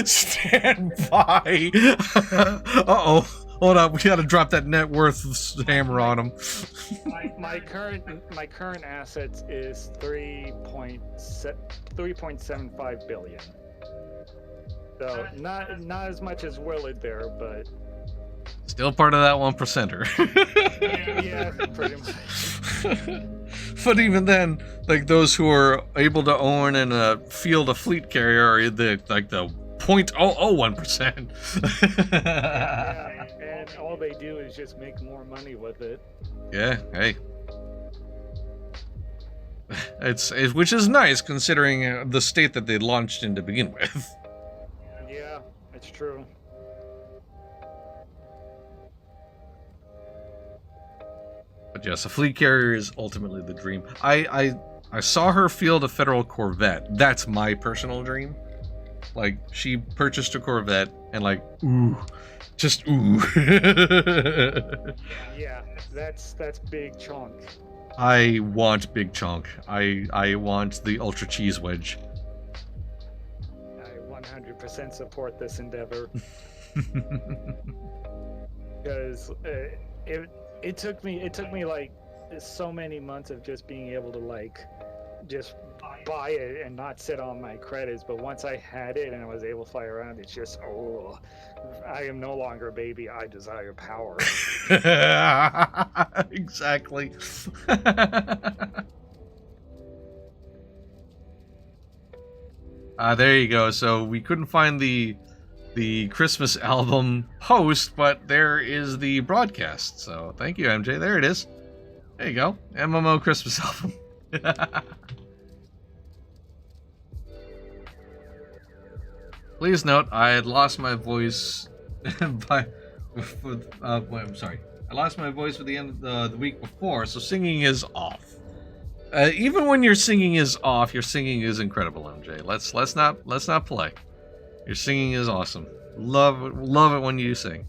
Stand by. Uh-oh. Hold up, we gotta drop that net worth hammer on him. My current assets is 3.75 billion. So not as much as Willard there, but Still part of that 1%er. yeah, pretty much. But even then, like those who are able to own and field a fleet carrier are the 0.001%. Yeah, and all they do is just make more money with it. Yeah, hey. It's which is nice considering the state that they launched in to begin with. Yeah, it's true. But yes, a fleet carrier is ultimately the dream. I saw her field a federal Corvette. That's my personal dream. Like, she purchased a Corvette and like, ooh. Just ooh. Yeah, that's big chunk. I want big chunk. I want the ultra cheese wedge. I 100% support this endeavor. Because it took me like so many months of just being able to like just buy it and not sit on my credits, but once I had it and I was able to fly around, it's just I am no longer a baby, I desire power. Exactly. There you go. So we couldn't find the Christmas album host, but there is the broadcast. So thank you, MJ. There it is. There you go. MMO Christmas album. Please note, I had lost my voice I'm sorry. I lost my voice for the end of the week before, so singing is off. Even when your singing is off, your singing is incredible, MJ. Let's not play. Your singing is awesome. Love it when you sing.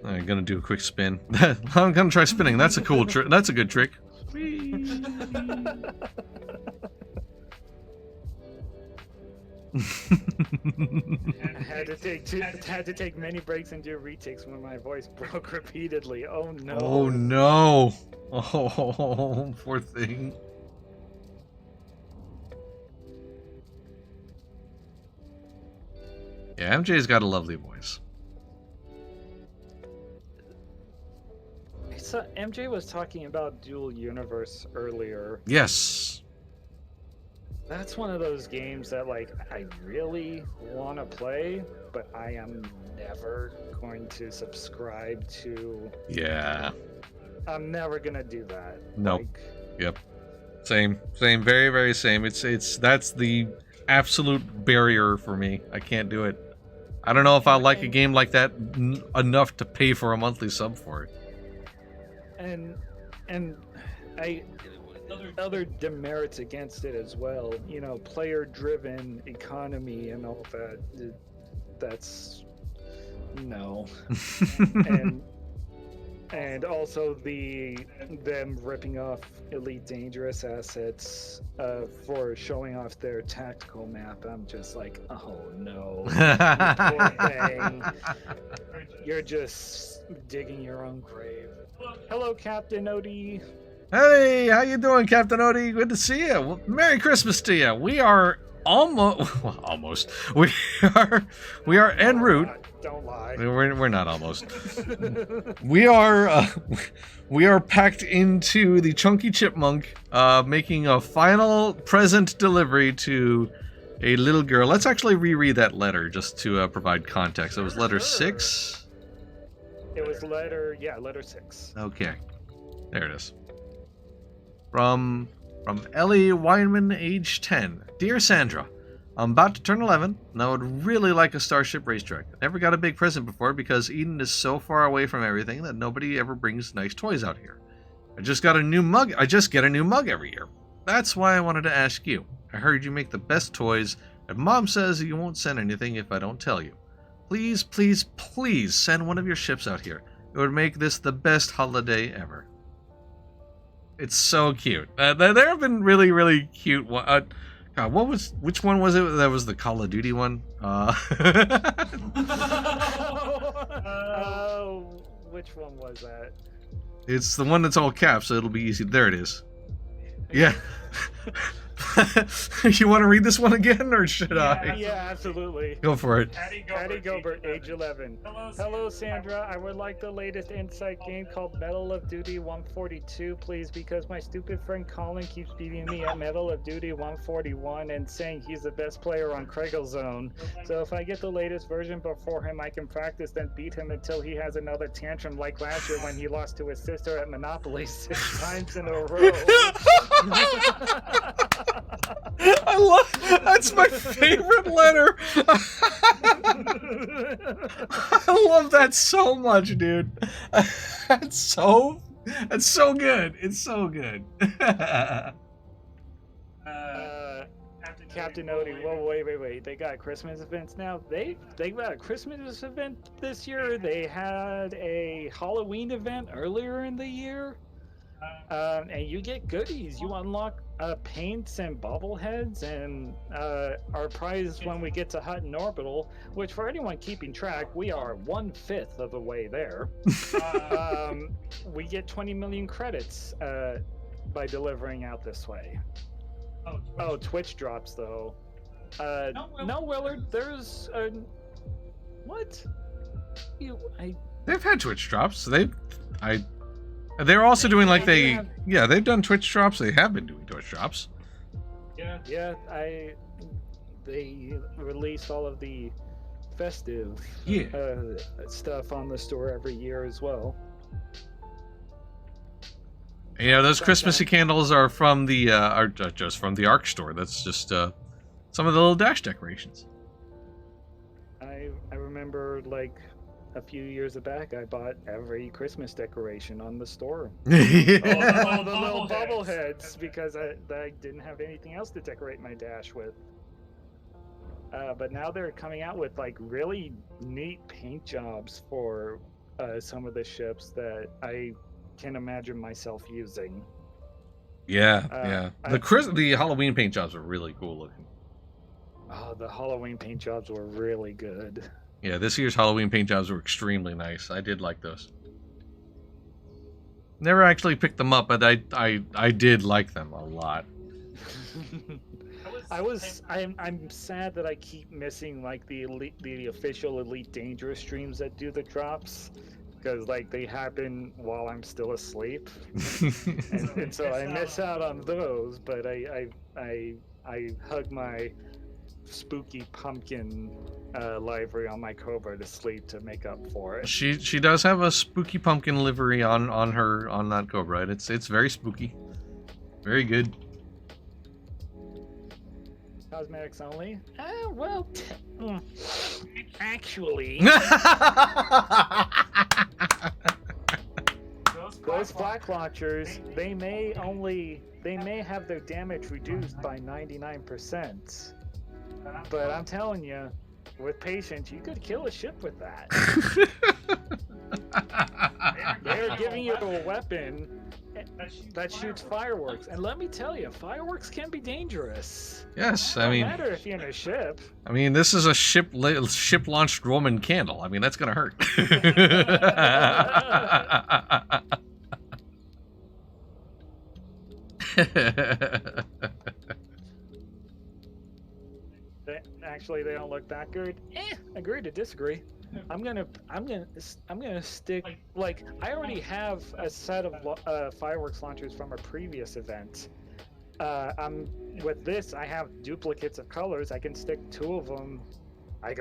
I'm gonna do a quick spin. I'm gonna try spinning. That's a cool trick. That's a good trick. I had to take many breaks and do retakes when my voice broke repeatedly. Oh no. Oh no. Oh, poor thing. Yeah, MJ's got a lovely voice. So MJ was talking about Dual Universe earlier. Yes. That's one of those games that like I really want to play, but I am never going to subscribe to. Yeah. I'm never gonna do that. Nope. Like, Yep. Same. Very, very same. That's the absolute barrier for me. I can't do it. I don't know if I like a game like that enough to pay for a monthly sub for it. And other demerits against it as well. You know, player-driven economy and all that. That's no. and also them ripping off Elite Dangerous assets for showing off their tactical map. I'm just like, oh no, you poor thing. You're just digging your own grave. Hello, Captain Odie. Hey, how you doing, Captain Odie? Good to see you. Well, Merry Christmas to you. We are almost. We are en route. Don't lie. We're not almost. we are packed into the Chunky Chipmunk, making a final present delivery to a little girl. Let's actually reread that letter just to provide context. It was letter 6. It was letter 6. Okay, there it is. From Ellie Weinman, age 10. Dear Sandra, I'm about to turn 11, and I would really like a Starship racetrack. I never got a big present before because Eden is so far away from everything that nobody ever brings nice toys out here. I just get a new mug every year. That's why I wanted to ask you. I heard you make the best toys, and Mom says you won't send anything if I don't tell you. Please, please, please send one of your ships out here. It would make this the best holiday ever. It's so cute. There have been really, really cute God, which one was it? That was the Call of Duty one? Oh which one was that? It's the one that's all caps, so it'll be easy. There it is. Yeah. You want to read this one again, or should I? Yeah, absolutely. Go for it. Patty Gilbert, age 11. Hello, Sandra. I would like the latest Insight game called Medal of Duty 142, please, because my stupid friend Colin keeps beating me at Medal of Duty 141 and saying he's the best player on Zone. So if I get the latest version before him, I can practice, then beat him until he has another tantrum like last year when he lost to his sister at Monopoly 6 times in a row. I love that's my favorite letter. I love that so much, dude. That's so good. It's so good. Captain Odie, whoa, wait. They got Christmas events now. They got a Christmas event this year. They had a Halloween event earlier in the year. And you get goodies. You unlock paints and bobbleheads, and our prize when we get to Hutton Orbital, which for anyone keeping track, we are 1/5 of the way there. We get 20 million credits by delivering out this way. Oh, Twitch drops though. No, Willard. There's what? They've had Twitch drops. They're also doing like they've done Twitch drops. They have been doing Twitch drops. Yeah. They released all of the festive stuff on the store every year as well. You know, those Christmassy candles are from the are just from the Arc store. That's just some of the little dash decorations. I remember like a few years back, I bought every Christmas decoration on the store. all the little bobbleheads because I didn't have anything else to decorate my dash with. But now they're coming out with like really neat paint jobs for some of the ships that I can imagine myself using. Yeah. The Halloween paint jobs are really cool looking. Oh, the Halloween paint jobs were really good. Yeah, this year's Halloween paint jobs were extremely nice. I did like those. Never actually picked them up, but I did like them a lot. I'm sad that I keep missing like the official Elite Dangerous streams that do the drops, because like they happen while I'm still asleep, and so I miss out on those. But I hug my spooky pumpkin livery on my Cobra to sleep to make up for it. She does have a spooky pumpkin livery on that Cobra. It's very spooky, very good. Cosmetics only? Well, actually, those flak launchers, they may have their damage reduced by 99%. But I'm telling you, with patience, you could kill a ship with that. They're giving you a weapon that shoots fireworks, and let me tell you, fireworks can be dangerous. Yes, No matter if you're in a ship. I mean, this is a ship-launched Roman candle. I mean, that's gonna hurt. Actually, they don't look that good. Agree to disagree. I'm gonna stick. Like, I already have a set of fireworks launchers from a previous event. With this, I have duplicates of colors. I can stick 2 of them. I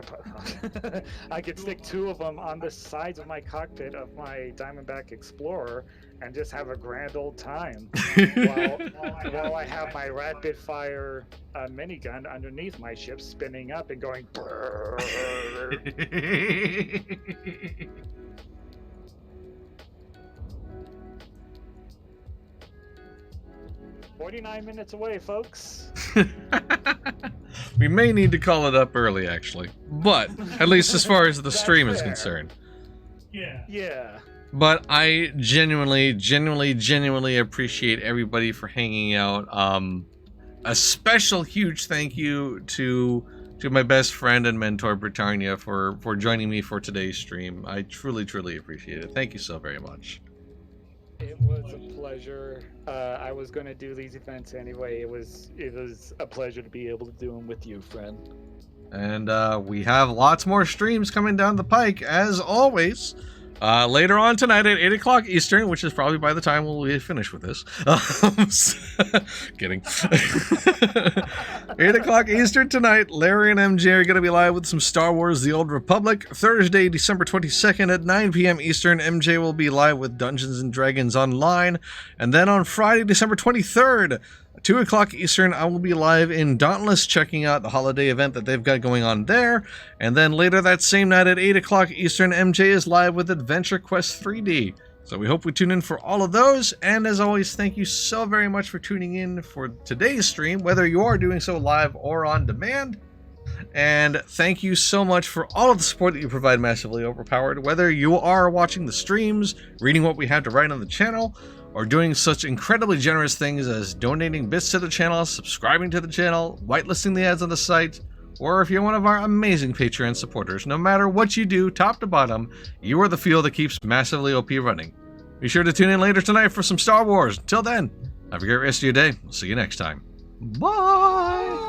could stick 2 of them on the sides of my cockpit of my Diamondback Explorer and just have a grand old time while I have my rapid fire minigun underneath my ship spinning up and going brrr. 49 minutes away, folks. We may need to call it up early, actually. But, at least as far as the stream is concerned. Yeah. But I genuinely appreciate everybody for hanging out. A special huge thank you to to my best friend and mentor, Britannia, for joining me for today's stream. I truly, truly appreciate it. Thank you so very much. It was a pleasure. I was going to do these events anyway. It was a pleasure to be able to do them with you, friend. And we have lots more streams coming down the pike, as always. Later on tonight at 8 o'clock Eastern, which is probably by the time we'll be finished with this. Kidding. 8 o'clock Eastern tonight, Larry and MJ are going to be live with some Star Wars The Old Republic. Thursday, December 22nd at 9 p.m. Eastern, MJ will be live with Dungeons & Dragons Online. And then on Friday, December 23rd, 2 o'clock Eastern, I will be live in Dauntless checking out the holiday event that they've got going on there. And then later that same night at 8 o'clock Eastern, MJ is live with Adventure Quest 3D. So we hope we tune in for all of those. And as always, thank you so very much for tuning in for today's stream, whether you are doing so live or on demand. And thank you so much for all of the support that you provide Massively Overpowered, whether you are watching the streams, reading what we have to write on the channel, or doing such incredibly generous things as donating bits to the channel, subscribing to the channel, whitelisting the ads on the site, or if you're one of our amazing Patreon supporters. No matter what you do, top to bottom, you are the fuel that keeps Massively OP running. Be sure to tune in later tonight for some Star Wars. Until then, have a great rest of your day. We'll see you next time. Bye!